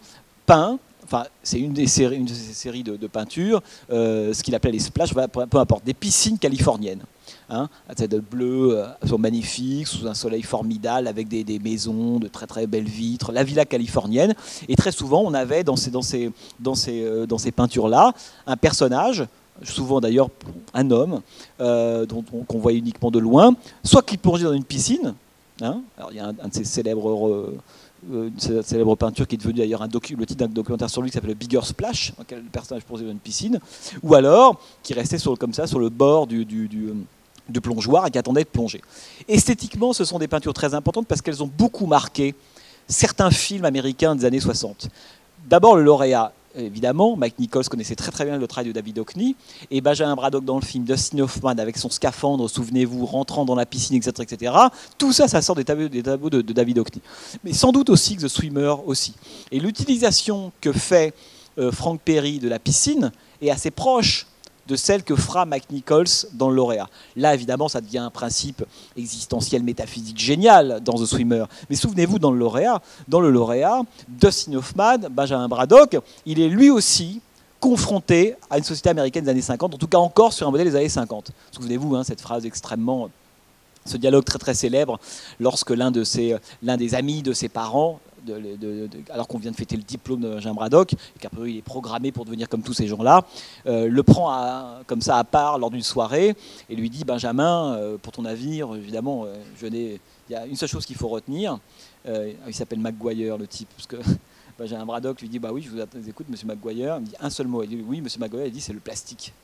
peint. Enfin, c'est une de ces séries de peintures, ce qu'il appelait les splashes, peu importe, des piscines californiennes. Hein, de bleu, sont magnifiques, sous un soleil formidable, avec des maisons de très très belles vitres, la villa californienne. Et très souvent, on avait dans ces peintures-là un personnage, souvent d'ailleurs un homme, qu'on voyait uniquement de loin, soit qui plongeait dans une piscine. Hein, alors il y a un de ces une célèbre peinture qui est devenue d'ailleurs le titre d'un documentaire sur lui qui s'appelle Le Bigger Splash, dans lequel le personnage plongeait dans une piscine, ou alors qui restait comme ça sur le bord du plongeoir et qui attendait de plonger. Esthétiquement, ce sont des peintures très importantes parce qu'elles ont beaucoup marqué certains films américains des années 60. D'abord le lauréat, évidemment, Mike Nichols connaissait très très bien le travail de David Hockney, et Benjamin Braddock dans le film, Dustin Hoffman avec son scaphandre, souvenez-vous, rentrant dans la piscine, etc. etc. Tout ça, ça sort des tableaux de David Hockney. Mais sans doute aussi que The Swimmer aussi. Et l'utilisation que fait Frank Perry de la piscine est assez proche de celle que fera Mike Nichols dans le lauréat. Là, évidemment, ça devient un principe existentiel, métaphysique génial dans The Swimmer. Mais souvenez-vous, dans le lauréat, Dustin Hoffman, Benjamin Braddock, il est lui aussi confronté à une société américaine des années 50, en tout cas encore sur un modèle des années 50. Souvenez-vous, cette phrase extrêmement... Ce dialogue très très célèbre lorsque l'un des amis de ses parents, alors qu'on vient de fêter le diplôme de Benjamin Braddock, et qu'après il est programmé pour devenir comme tous ces gens-là, le prend comme ça à part lors d'une soirée et lui dit: Benjamin, pour ton avenir, évidemment, il y a une seule chose qu'il faut retenir. Il s'appelle McGuire, le type, parce que Benjamin Braddock lui dit: bah oui, je vous écoute, monsieur McGuire. Il me dit un seul mot. Il dit: oui, monsieur McGuire. Il dit: c'est le plastique.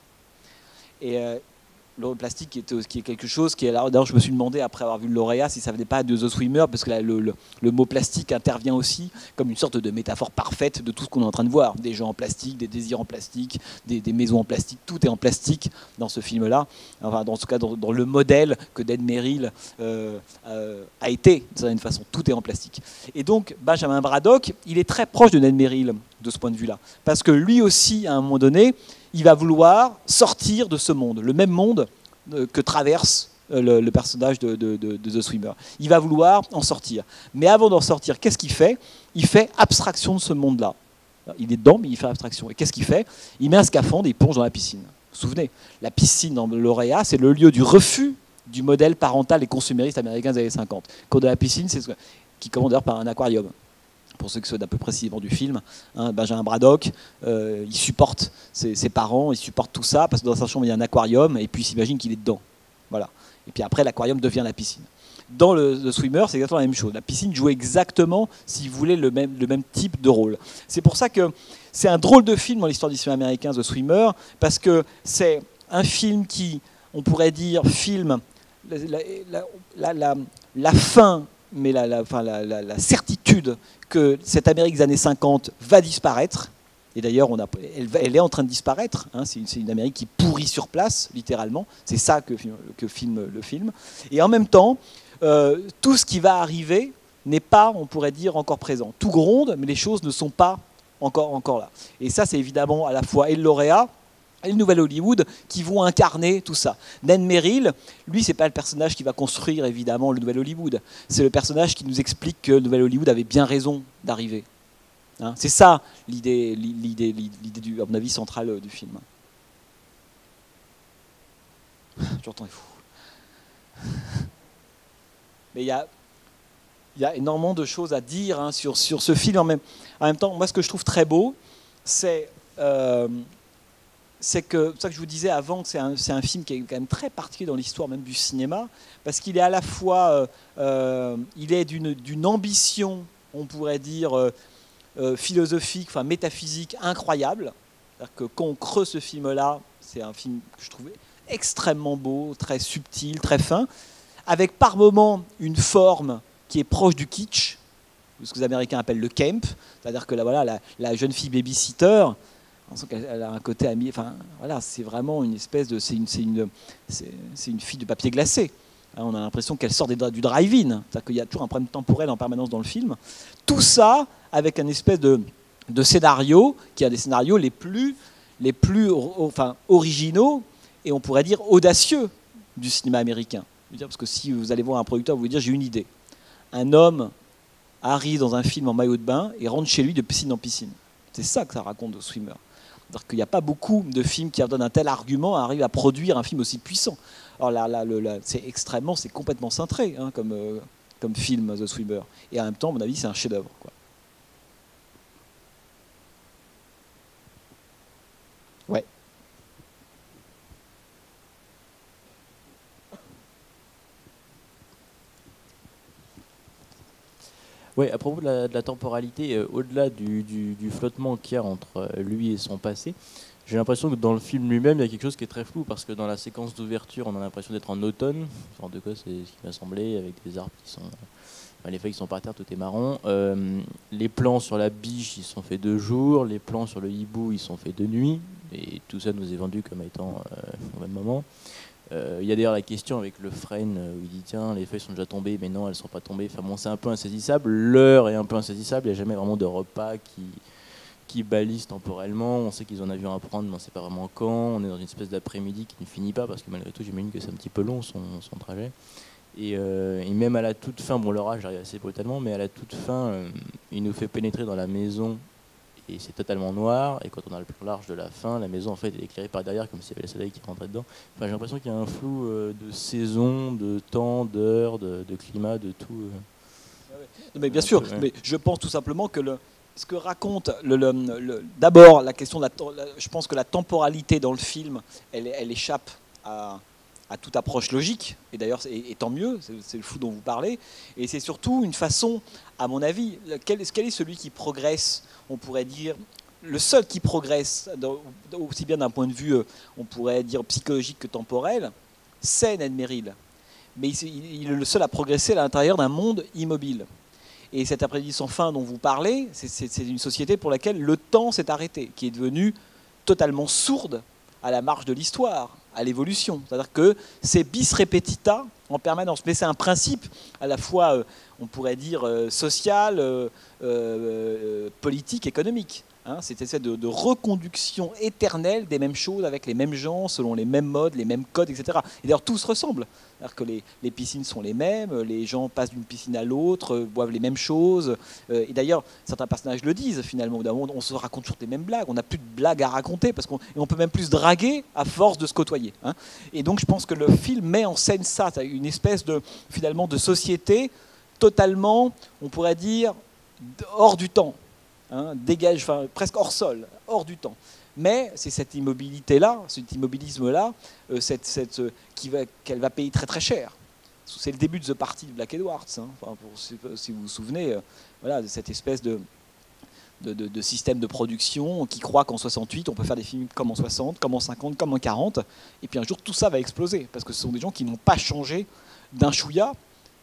Et le plastique qui est quelque chose qui est là. D'ailleurs, je me suis demandé après avoir vu le lauréat si ça venait pas de The Swimmer, parce que là, le mot plastique intervient aussi comme une sorte de métaphore parfaite de tout ce qu'on est en train de voir. Des gens en plastique, des désirs en plastique, des maisons en plastique, tout est en plastique dans ce film-là. Enfin, dans ce cas, dans le modèle que Ned Merrill a été, d'une certaine façon, tout est en plastique. Et donc, Benjamin Braddock, il est très proche de Ned Merrill de ce point de vue-là, parce que lui aussi, à un moment donné, il va vouloir sortir de ce monde, le même monde que traverse le personnage de The Swimmer. Il va vouloir en sortir. Mais avant d'en sortir, qu'est-ce qu'il fait? Il fait abstraction de ce monde-là. Il est dedans, mais il fait abstraction. Et qu'est-ce qu'il fait? Il met un scaphandre et il plonge dans la piscine. Vous vous souvenez, la piscine dans le lauréat, c'est le lieu du refus du modèle parental et consumériste américain des années 50. Quand de la piscine, c'est ce qui commande d'ailleurs par un aquarium. Pour ceux qui sont d'un peu précisément du film, Benjamin Braddock, il supporte ses parents, il supporte tout ça, parce que dans sa chambre il y a un aquarium, et puis il s'imagine qu'il est dedans. Voilà. Et puis après, l'aquarium devient la piscine. Dans le Swimmer, c'est exactement la même chose. La piscine joue exactement, si vous voulez, le même type de rôle. C'est pour ça que c'est un drôle de film dans l'histoire du cinéma américain, The Swimmer, parce que c'est un film qui, on pourrait dire, filme la fin, mais la certitude que cette Amérique des années 50 va disparaître, et d'ailleurs elle est en train de disparaître, c'est une Amérique qui pourrit sur place, littéralement, c'est ça que filme le film, et en même temps, tout ce qui va arriver n'est pas, on pourrait dire, encore présent. Tout gronde, mais les choses ne sont pas encore là. Et ça, c'est évidemment à la fois et le lauréat, et le Nouvel Hollywood qui vont incarner tout ça. Ned Merrill, lui, c'est pas le personnage qui va construire évidemment le Nouvel Hollywood. C'est le personnage qui nous explique que le Nouvel Hollywood avait bien raison d'arriver. C'est ça l'idée, à mon avis, centrale du film. J'entends les fous. Mais il y a énormément de choses à dire sur ce film. En même temps, moi, ce que je trouve très beau, c'est que, c'est ça que je vous disais avant, que c'est un film qui est quand même très particulier dans l'histoire même du cinéma, parce qu'il est à la fois, il est d'une ambition, on pourrait dire, philosophique, enfin métaphysique incroyable. C'est-à-dire que quand on creuse ce film-là, c'est un film que je trouvais extrêmement beau, très subtil, très fin, avec par moments une forme qui est proche du kitsch, ce que les Américains appellent le camp, c'est-à-dire que la jeune fille babysitter, elle a un côté ami, enfin voilà, c'est vraiment une espèce de, c'est une fille de papier glacé. On a l'impression qu'elle sort du drive-in, c'est-à-dire qu'il y a toujours un problème temporel en permanence dans le film. Tout ça avec un espèce de scénario qui est un des scénarios les plus originaux et on pourrait dire audacieux du cinéma américain. Parce que si vous allez voir un producteur, vous vous dire j'ai une idée. Un homme arrive dans un film en maillot de bain et rentre chez lui de piscine en piscine. C'est ça que ça raconte The Swimmer. C'est-à-dire qu'il n'y a pas beaucoup de films qui donnent un tel argument, arrivent à produire un film aussi puissant. Alors là, c'est complètement cintré comme film, The Swimmer. Et en même temps, à mon avis, c'est un chef-d'œuvre. Ouais. Ouais, à propos de la temporalité, au-delà du flottement qu'il y a entre lui et son passé, j'ai l'impression que dans le film lui-même, il y a quelque chose qui est très flou, parce que dans la séquence d'ouverture, on a l'impression d'être en automne, genre de quoi c'est ce qui m'a semblé, avec des arbres qui sont... les feuilles qui sont par terre, tout est marron. Les plans sur la biche, ils sont faits de jour, les plans sur le hibou, ils sont faits de nuit, et tout ça nous est vendu comme étant au même moment. Il y a d'ailleurs la question avec le frêne où il dit tiens, les feuilles sont déjà tombées, mais non, elles ne sont pas tombées. Enfin bon, c'est un peu insaisissable. L'heure est un peu insaisissable. Il n'y a jamais vraiment de repas qui balise temporellement. On sait qu'ils en avaient un à prendre, mais on ne sait pas vraiment quand. On est dans une espèce d'après-midi qui ne finit pas, parce que malgré tout, j'imagine que c'est un petit peu long son trajet. Et même à la toute fin, bon, l'orage arrive assez brutalement, mais à la toute fin, il nous fait pénétrer dans la maison. Et c'est totalement noir, et quand on a le plan large de la fin, la maison en fait est éclairée par derrière comme s'il y avait le soleil qui rentrait dedans. Enfin, j'ai l'impression qu'il y a un flou de saison, de temps, d'heure, de climat, de tout. Non, mais bien sûr, mais je pense tout simplement que ce que raconte d'abord la question je pense que la temporalité dans le film, elle échappe à toute approche logique, et d'ailleurs, et tant mieux, c'est le flou dont vous parlez, et c'est surtout une façon, à mon avis, quel est celui qui progresse, on pourrait dire, le seul qui progresse, aussi bien d'un point de vue, on pourrait dire, psychologique que temporel, c'est Ned Merrill. Mais il est le seul à progresser à l'intérieur d'un monde immobile. Et cet après-midi sans fin dont vous parlez, c'est une société pour laquelle le temps s'est arrêté, qui est devenue totalement sourde à la marche de l'histoire, à l'évolution. C'est-à-dire que c'est bis repetita en permanence. Mais c'est un principe à la fois, on pourrait dire, social, politique, économique. C'est cette de reconduction éternelle des mêmes choses avec les mêmes gens, selon les mêmes modes, les mêmes codes, etc. Et d'ailleurs, tout se ressemble. C'est-à-dire que les piscines sont les mêmes, les gens passent d'une piscine à l'autre, boivent les mêmes choses. Et d'ailleurs, certains personnages le disent finalement. On se raconte toujours les mêmes blagues. On n'a plus de blagues à raconter parce qu'on peut même plus se draguer à force de se côtoyer. Et donc, je pense que le film met en scène ça, une espèce finalement de société totalement, on pourrait dire, hors du temps. Dégage, presque hors sol, hors du temps. Mais c'est cette immobilité-là, cet immobilisme-là, qu'elle va payer très très cher. C'est le début de The Party de Black Edwards. Si vous vous souvenez, voilà, de cette espèce de système de production qui croit qu'en 68, on peut faire des films comme en 60, comme en 50, comme en 40. Et puis un jour, tout ça va exploser. Parce que ce sont des gens qui n'ont pas changé d'un chouïa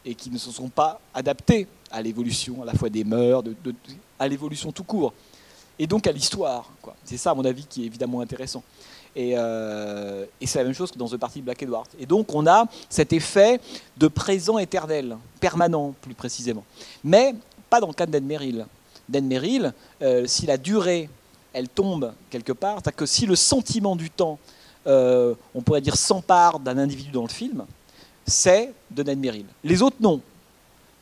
et qui ne se sont pas adaptés à l'évolution, à la fois des mœurs, à l'évolution tout court, et donc à l'histoire. C'est ça, à mon avis, qui est évidemment intéressant. Et c'est la même chose que dans The Party de Black Edwards. Et donc on a cet effet de présent éternel, permanent plus précisément. Mais pas dans le cas de Ned Merrill. Ned Merrill, si la durée, elle tombe quelque part, c'est-à-dire que si le sentiment du temps, on pourrait dire, s'empare d'un individu dans le film, c'est de Ned Merrill. Les autres, non.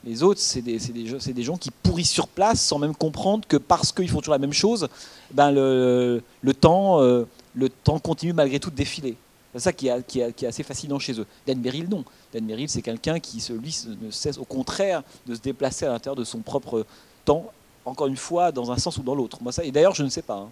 Les autres, c'est des gens qui pourrissent sur place sans même comprendre que parce qu'ils font toujours la même chose, le temps continue malgré tout de défiler. C'est ça qui est assez fascinant chez eux. Dan Merrill, non. Dan Merrill, c'est quelqu'un qui, lui, ne cesse au contraire de se déplacer à l'intérieur de son propre temps, encore une fois, dans un sens ou dans l'autre. Et d'ailleurs, je ne sais pas.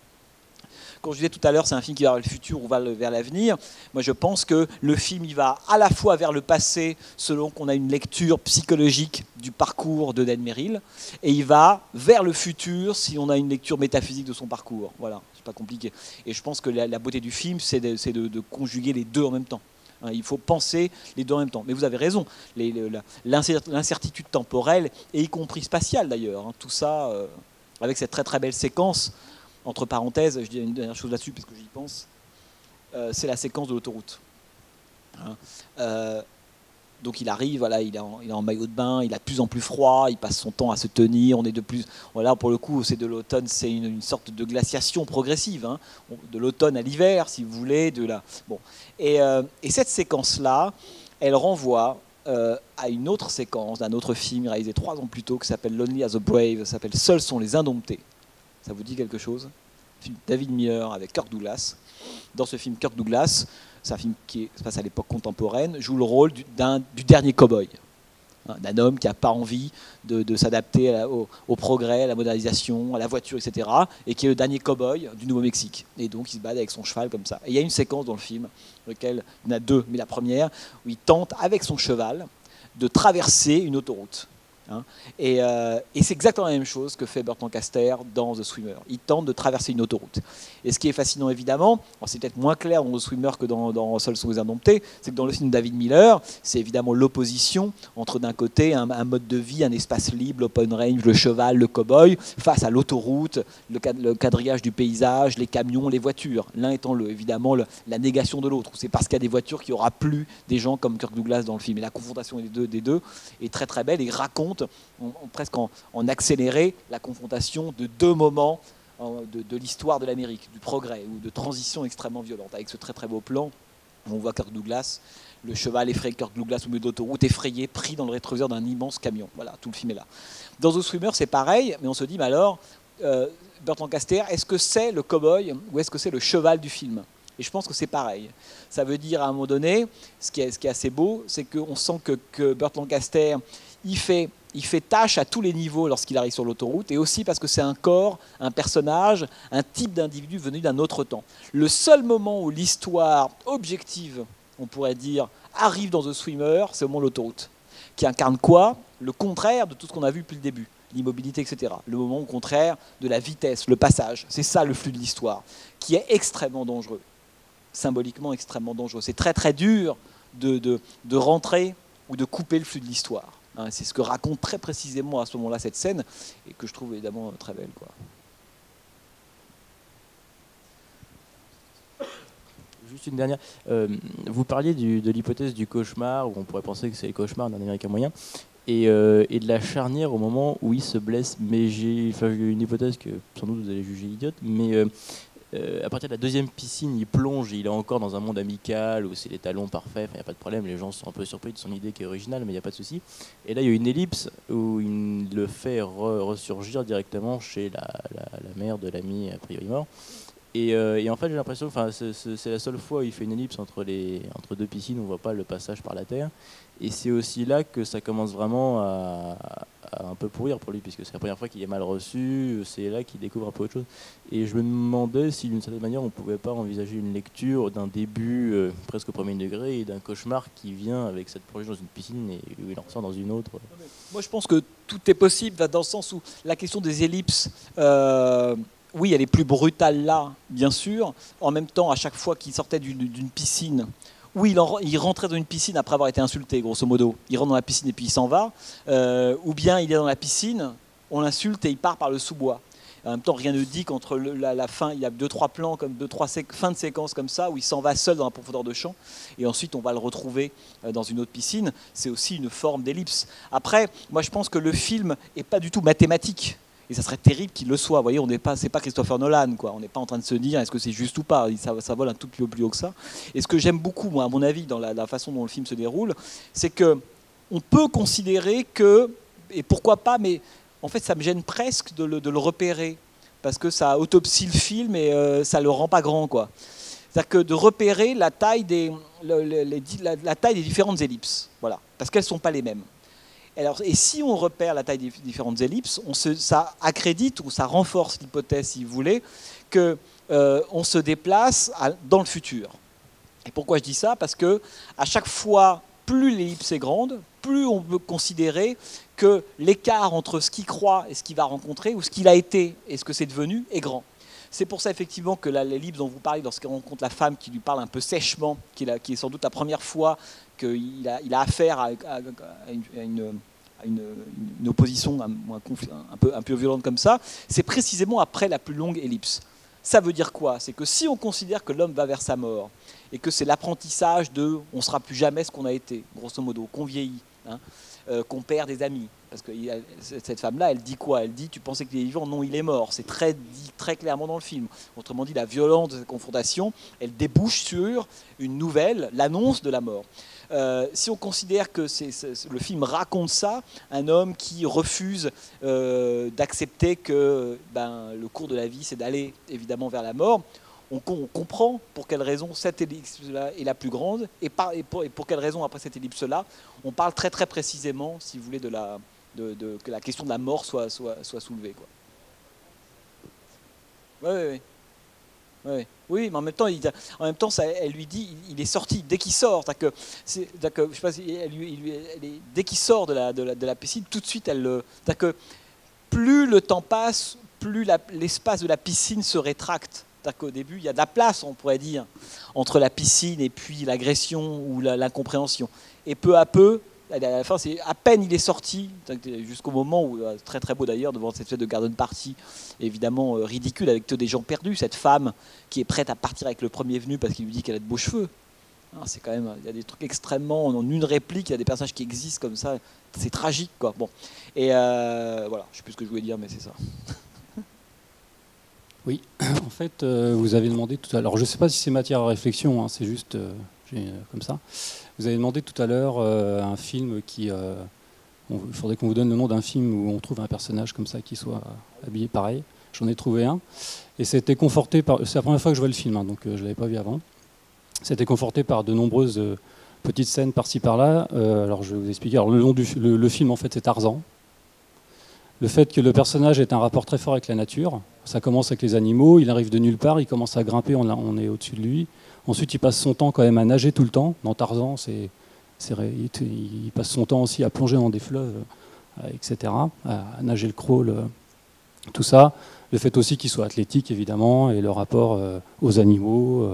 Quand je disais tout à l'heure, c'est un film qui va vers le futur ou vers l'avenir. Moi, je pense que le film, il va à la fois vers le passé, selon qu'on a une lecture psychologique du parcours de Dan Merrill, et il va vers le futur si on a une lecture métaphysique de son parcours. Voilà, c'est pas compliqué. Et je pense que la beauté du film, c'est de conjuguer les deux en même temps. Il faut penser les deux en même temps. Mais vous avez raison, l'incertitude temporelle, et y compris spatiale d'ailleurs, tout ça, avec cette très très belle séquence. Entre parenthèses, je dis une dernière chose là-dessus parce que j'y pense, c'est la séquence de l'autoroute. Donc il arrive, voilà, il est en maillot de bain, il a de plus en plus froid, il passe son temps à se tenir, on est de plus... Voilà, pour le coup, c'est de l'automne, c'est une sorte de glaciation progressive, hein, de l'automne à l'hiver, si vous voulez. Bon. Et cette séquence-là, elle renvoie à une autre séquence d'un autre film réalisé 3 ans plus tôt qui s'appelle Lonely as the Brave, ça s'appelle Seuls sont les indomptés. Ça vous dit quelque chose? Film David Miller avec Kirk Douglas. Dans ce film, Kirk Douglas, c'est un film qui se passe à l'époque contemporaine, joue le rôle du dernier cow-boy, hein, d'un homme qui n'a pas envie de s'adapter au progrès, à la modernisation, à la voiture, etc. Et qui est le dernier cow-boy du Nouveau-Mexique. Et donc il se balade avec son cheval comme ça. Et il y a une séquence dans le film, dans laquelle il y en a 2, mais la première, où il tente avec son cheval de traverser une autoroute. Hein. Et c'est exactement la même chose que fait Burt Lancaster dans The Swimmer. Il tente de traverser une autoroute. Et ce qui est fascinant, évidemment, c'est peut-être moins clair dans The Swimmer que dans Seuls sont les indomptés, c'est que dans le film de David Miller, c'est évidemment l'opposition entre d'un côté un mode de vie, un espace libre, l'open range, le cheval, le cow-boy, face à l'autoroute, le quadrillage du paysage, les camions, les voitures. L'un étant évidemment la négation de l'autre. C'est parce qu'il y a des voitures qu'il n'y aura plus des gens comme Kirk Douglas dans le film. Et la confrontation des deux est très très belle et raconte presque en accéléré la confrontation de 2 moments de l'histoire de l'Amérique, du progrès ou de transition extrêmement violente, avec ce très très beau plan où on voit Kirk Douglas, le cheval effrayé Kirk Douglas au milieu de l'autoroute, effrayé, pris dans le rétroviseur d'un immense camion. Voilà, tout le film est là. Dans The Swimmer, c'est pareil, mais on se dit, mais alors, Burt Lancaster, est-ce que c'est le cow-boy ou est-ce que c'est le cheval du film? Et je pense que c'est pareil. Ça veut dire, à un moment donné, ce qui est assez beau, c'est qu'on sent que Burt Lancaster, il fait tâche à tous les niveaux lorsqu'il arrive sur l'autoroute, et aussi parce que c'est un corps, un personnage, un type d'individu venu d'un autre temps. Le seul moment où l'histoire objective, on pourrait dire, arrive dans The Swimmer, c'est au moment de l'autoroute, qui incarne quoi? Le contraire de tout ce qu'on a vu depuis le début, l'immobilité, etc. Le moment au contraire de la vitesse, le passage. C'est ça le flux de l'histoire, qui est extrêmement dangereux, symboliquement extrêmement dangereux. C'est très très dur de rentrer ou de couper le flux de l'histoire. Hein, c'est ce que raconte très précisément à ce moment-là cette scène, et que je trouve évidemment très belle, quoi. Juste une dernière. Vous parliez de l'hypothèse du cauchemar, où on pourrait penser que c'est le cauchemar d'un Américain moyen, et de la charnière au moment où il se blesse. Mais j'ai une hypothèse que sans doute vous allez juger idiote, mais à partir de la 2e piscine, il plonge et il est encore dans un monde amical où c'est les talons parfaits, il n'y a pas de problème, les gens sont un peu surpris de son idée qui est originale, mais il n'y a pas de souci. Et là, il y a une ellipse où il le fait ressurgir directement chez la mère de l'ami a priori mort. Et en fait, j'ai l'impression que c'est la seule fois où il fait une ellipse entre 2 piscines, on ne voit pas le passage par la terre. Et c'est aussi là que ça commence vraiment à un peu pourrir pour lui, puisque c'est la première fois qu'il est mal reçu, c'est là qu'il découvre un peu autre chose. Et je me demandais si d'une certaine manière on ne pouvait pas envisager une lecture d'un début presque au premier degré et d'un cauchemar qui vient avec cette plongée dans une piscine et où il en ressort dans une autre. Moi je pense que tout est possible dans le sens où la question des ellipses, oui, elle est plus brutale là, bien sûr. En même temps, à chaque fois qu'il sortait d'une piscine, où il rentrait dans une piscine après avoir été insulté, grosso modo. Il rentre dans la piscine et puis il s'en va. Ou bien il est dans la piscine, on l'insulte et il part par le sous-bois. En même temps, rien ne dit qu'entre la fin, il y a 2-3 plans, comme 2-3 fins de séquence comme ça, où il s'en va seul dans la profondeur de champ, et ensuite on va le retrouver dans une autre piscine. C'est aussi une forme d'ellipse. Après, moi je pense que le film n'est pas du tout mathématique. Et ça serait terrible qu'il le soit. Vous voyez, c'est pas Christopher Nolan, quoi. On n'est pas en train de se dire est-ce que c'est juste ou pas. Ça vole un tout petit peu plus haut que ça. Et ce que j'aime beaucoup, moi, à mon avis, dans la façon dont le film se déroule, c'est que on peut considérer que, et pourquoi pas, mais en fait, ça me gêne presque de le repérer, parce que ça autopsie le film et ça le rend pas grand, quoi. C'est-à-dire que de repérer la taille des différentes ellipses, voilà, parce qu'elles sont pas les mêmes. Alors, et si on repère la taille des différentes ellipses, ça accrédite ou ça renforce l'hypothèse, si vous voulez, qu'on se déplace dans le futur. Et pourquoi je dis ça? Parce que à chaque fois, plus l'ellipse est grande, plus on peut considérer que l'écart entre ce qu'il croit et ce qu'il va rencontrer, ou ce qu'il a été et ce que c'est devenu, est grand. C'est pour ça effectivement que l'ellipse dont vous parlez, lorsqu'il rencontre la femme qui lui parle un peu sèchement, qui est sans doute la première fois qu'il a affaire à une opposition un peu violente comme ça, c'est précisément après la plus longue ellipse. Ça veut dire quoi? C'est que si on considère que l'homme va vers sa mort, et que c'est l'apprentissage de « on ne sera plus jamais ce qu'on a été », grosso modo, qu'on vieillit, hein, qu'on perd des amis. Parce que cette femme-là, elle dit quoi? Elle dit « tu pensais qu'il est vivant? Non, il est mort ». C'est dit très clairement dans le film. Autrement dit, la violence de cette confrontation, elle débouche sur une nouvelle, l'annonce de la mort. Si on considère que le film raconte ça, un homme qui refuse d'accepter que le cours de la vie, c'est d'aller évidemment vers la mort, on comprend pour quelle raison cette ellipse-là est la plus grande et pour quelle raison après cette ellipse-là, on parle très très précisément, si vous voulez, que la question de la mort soit soulevée, quoi. Oui, mais en même temps, elle lui dit, il est sorti dès qu'il sort. Je sais pas, dès qu'il sort de la piscine, tout de suite, plus le temps passe, plus l'espace de la piscine se rétracte. Au début, il y a de la place, on pourrait dire, entre la piscine et puis l'agression ou l'incompréhension. Et peu à peu, à la fin, c'est à peine il est sorti, jusqu'au moment où, très très beau d'ailleurs, devant cette espèce de garden party, évidemment ridicule, avec des gens perdus, cette femme qui est prête à partir avec le premier venu parce qu'il lui dit qu'elle a de beaux cheveux. C'est quand même, il y a des trucs extrêmement, en une réplique, il y a des personnages qui existent comme ça, c'est tragique, quoi. Bon. Et voilà, je sais plus ce que je voulais dire, mais c'est ça. Oui, en fait, vous avez demandé tout à l'heure, je ne sais pas si c'est matière à réflexion, hein, c'est juste comme ça. Vous avez demandé tout à l'heure un film qui... il faudrait qu'on vous donne le nom d'un film où on trouve un personnage comme ça qui soit habillé pareil. J'en ai trouvé un. Et c'était conforté par... C'est la première fois que je vois le film, hein, donc je ne l'avais pas vu avant. C'était conforté par de nombreuses petites scènes par-ci par-là. Alors je vais vous expliquer. Alors, le film, en fait, c'est Tarzan. Le fait que le personnage ait un rapport très fort avec la nature. Ça commence avec les animaux, il arrive de nulle part, il commence à grimper, on est au-dessus de lui. Ensuite, il passe son temps quand même à nager tout le temps. Dans Tarzan, il passe son temps aussi à plonger dans des fleuves, etc., à nager le crawl, tout ça. Le fait aussi qu'il soit athlétique, évidemment, et le rapport aux animaux.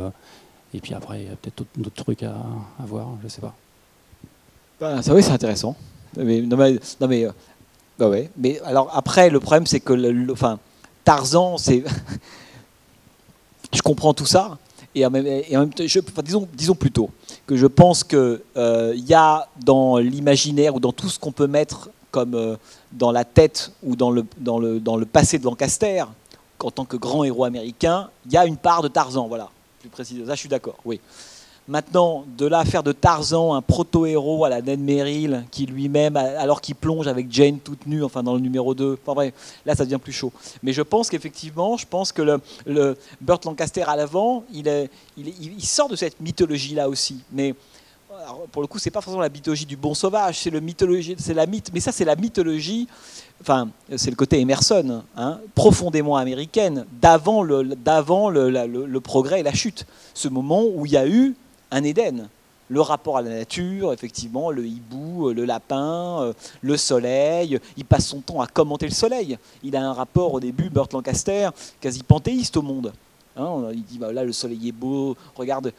Et puis après, il y a peut-être d'autres trucs à voir, je ne sais pas. Ça oui, c'est intéressant. Mais alors après, le problème, c'est que Tarzan, c'est... je comprends tout ça, et en même temps, disons plutôt que je pense qu'il y a dans l'imaginaire ou dans tout ce qu'on peut mettre comme dans la tête ou dans le passé de Lancaster, en tant que grand héros américain, il y a une part de Tarzan, voilà, plus précisément. Ça, je suis d'accord, oui. Maintenant, de là à faire de Tarzan un proto-héros à la Ned Merrill, qui lui-même, alors qu'il plonge avec Jane toute nue, enfin dans le numéro 2, enfin bref, là ça devient plus chaud. Mais je pense qu'effectivement, le Burt Lancaster à l'avant, il sort de cette mythologie-là aussi. Mais alors, pour le coup, c'est pas forcément la mythologie du bon sauvage, c'est la mythe, mais ça c'est la mythologie, enfin c'est le côté Emerson, hein, profondément américaine, d'avant le progrès et la chute. Ce moment où il y a eu un Éden, le rapport à la nature, effectivement, le hibou, le lapin, le soleil. Il passe son temps à commenter le soleil. Il a un rapport au début, Burt Lancaster, quasi panthéiste au monde. Hein, il dit là le soleil est beau, regarde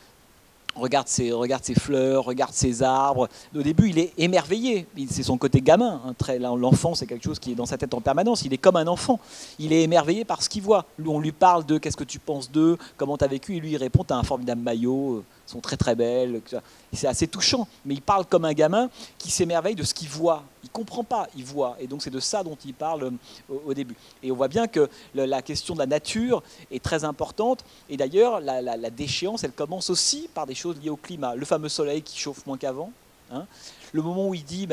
ses fleurs, regarde ses arbres. Au début, il est émerveillé. C'est son côté gamin. Hein. L'enfant, c'est quelque chose qui est dans sa tête en permanence. Il est comme un enfant. Il est émerveillé par ce qu'il voit. On lui parle de qu'est-ce que tu penses d'eux, comment tu as vécu. Et lui, il répond, tu as un formidable maillot, elles sont très très belles. C'est assez touchant. Mais il parle comme un gamin qui s'émerveille de ce qu'il voit. Il ne comprend pas, il voit. Et donc, c'est de ça dont il parle au début. Et on voit bien que la question de la nature est très importante. Et d'ailleurs, la déchéance, elle commence aussi par des choses liées au climat. Le fameux soleil qui chauffe moins qu'avant. Hein. Le moment où il dit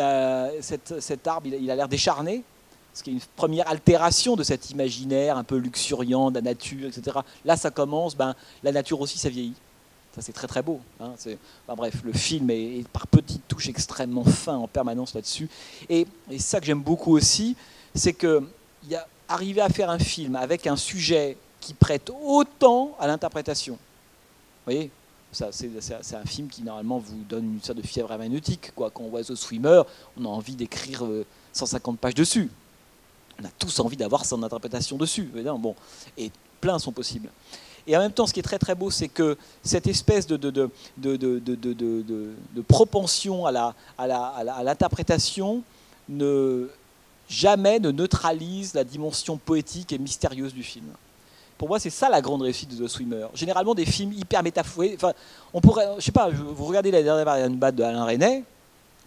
cet arbre, il a l'air décharné, ce qui est une première altération de cet imaginaire un peu luxuriant de la nature, etc. Là, ça commence, la nature aussi, ça vieillit. Ça, c'est très très beau. Hein. Bref, le film est par petites touches extrêmement fin en permanence là-dessus. Et ça que j'aime beaucoup aussi, c'est qu'arriver à faire un film avec un sujet qui prête autant à l'interprétation. Vous voyez, c'est un film qui normalement vous donne une sorte de fièvre herméneutique. Quand on voit The Swimmer, on a envie d'écrire 150 pages dessus. On a tous envie d'avoir son interprétation dessus. Bon, et plein sont possibles. Et en même temps, ce qui est très très beau, c'est que cette espèce de propension à l'interprétation jamais ne neutralise la dimension poétique et mystérieuse du film. Pour moi, c'est ça la grande réussite de The Swimmer. Généralement, des films hyper métaphoriques. Enfin, on pourrait, je sais pas, vous regardez la dernière Marianne Bad de Alain Resnais,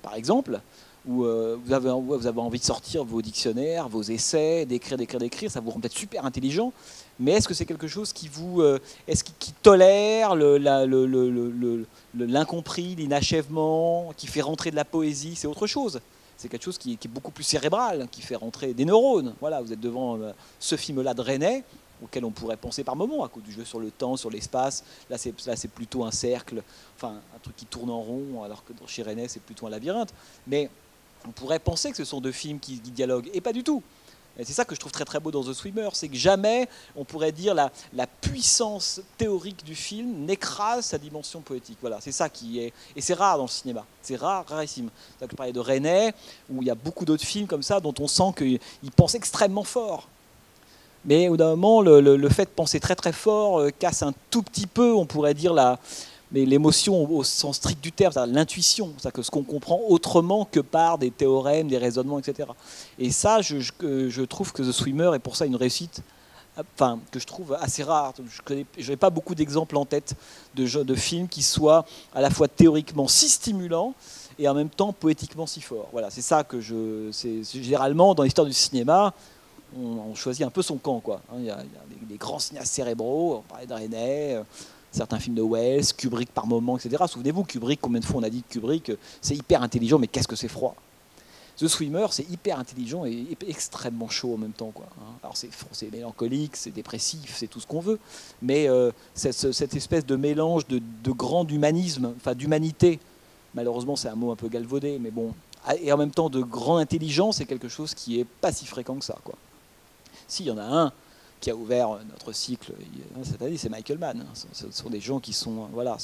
par exemple, où vous avez envie de sortir vos dictionnaires, vos essais, d'écrire, ça vous rend peut-être super intelligent. Mais est-ce que c'est quelque chose qui vous, qui tolère l'incompris, l'inachèvement, qui fait rentrer de la poésie? C'est autre chose. C'est quelque chose qui est beaucoup plus cérébral, qui fait rentrer des neurones. Voilà, vous êtes devant ce film-là de Resnais, auquel on pourrait penser par moments, à cause du jeu sur le temps, sur l'espace. Là, c'est plutôt un cercle, enfin, un truc qui tourne en rond, alors que chez Resnais, c'est plutôt un labyrinthe. Mais on pourrait penser que ce sont deux films qui dialoguent, et pas du tout. Et c'est ça que je trouve très très beau dans The Swimmer, c'est que jamais, on pourrait dire, la puissance théorique du film n'écrase sa dimension poétique. Voilà, c'est ça qui est... Et c'est rare dans le cinéma, c'est rarissime. C'est-à-dire que je parlais de Resnais, où il y a beaucoup d'autres films comme ça, dont on sent qu'ils pensent extrêmement fort. Mais au bout d'un moment, le fait de penser très très fort casse un tout petit peu, on pourrait dire, mais l'émotion au sens strict du terme, l'intuition, c'est-à-dire ce qu'on comprend autrement que par des théorèmes, des raisonnements, etc. Et ça, je trouve que The Swimmer est pour ça une réussite, enfin, que je trouve assez rare. Je n'ai pas beaucoup d'exemples en tête de films qui soient à la fois théoriquement si stimulants et en même temps poétiquement si forts. Voilà, c'est ça que c'est généralement dans l'histoire du cinéma. On choisit un peu son camp, quoi. Il y a des grands cinéastes cérébraux, on parlait de Resnais, certains films de Wells, Kubrick par moments, etc. Souvenez-vous, Kubrick, combien de fois on a dit que Kubrick, c'est hyper intelligent, mais qu'est-ce que c'est froid. The Swimmer, c'est hyper intelligent et extrêmement chaud en même temps, quoi. Alors c'est mélancolique, c'est dépressif, c'est tout ce qu'on veut, mais cette espèce de mélange de grand humanisme, enfin d'humanité, malheureusement c'est un mot un peu galvaudé, mais bon, et en même temps de grande intelligence, c'est quelque chose qui est pas si fréquent que ça, quoi. Si, il y en a un qui a ouvert notre cycle cette année, c'est Michael Mann. Ce sont des gens qui sont, voilà,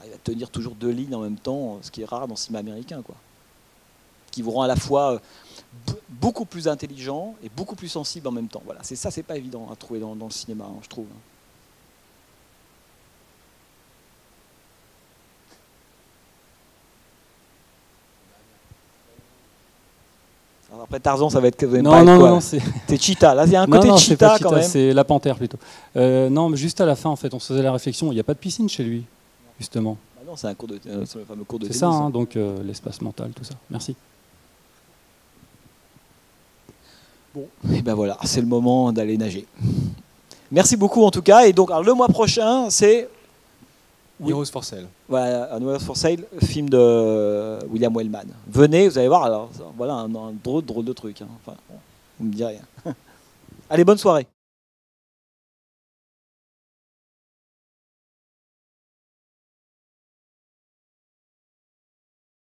arrivent à tenir toujours deux lignes en même temps, ce qui est rare dans le cinéma américain, quoi. Qui vous rend à la fois beaucoup plus intelligent et beaucoup plus sensible en même temps. Voilà, c'est pas évident à trouver dans le cinéma, hein, je trouve. Alors après Tarzan, ça va être... Non, c'est Cheetah. Là, il y a un côté non, Cheetah quand même. C'est la panthère plutôt. Non, mais juste à la fin, en fait, on se faisait la réflexion. Il n'y a pas de piscine chez lui, justement. Bah non, c'est le fameux cours de tennis. C'est ça, hein, donc l'espace mental, tout ça. Merci. Bon, et ben voilà, c'est le moment d'aller nager. Merci beaucoup en tout cas. Et donc, alors, le mois prochain, c'est... Heroes for Sale. Voilà, un Heroes for Sale, film de William Wellman. Venez, vous allez voir, alors voilà un drôle de truc. Hein. Enfin, bon, vous me direz rien. Allez, bonne soirée.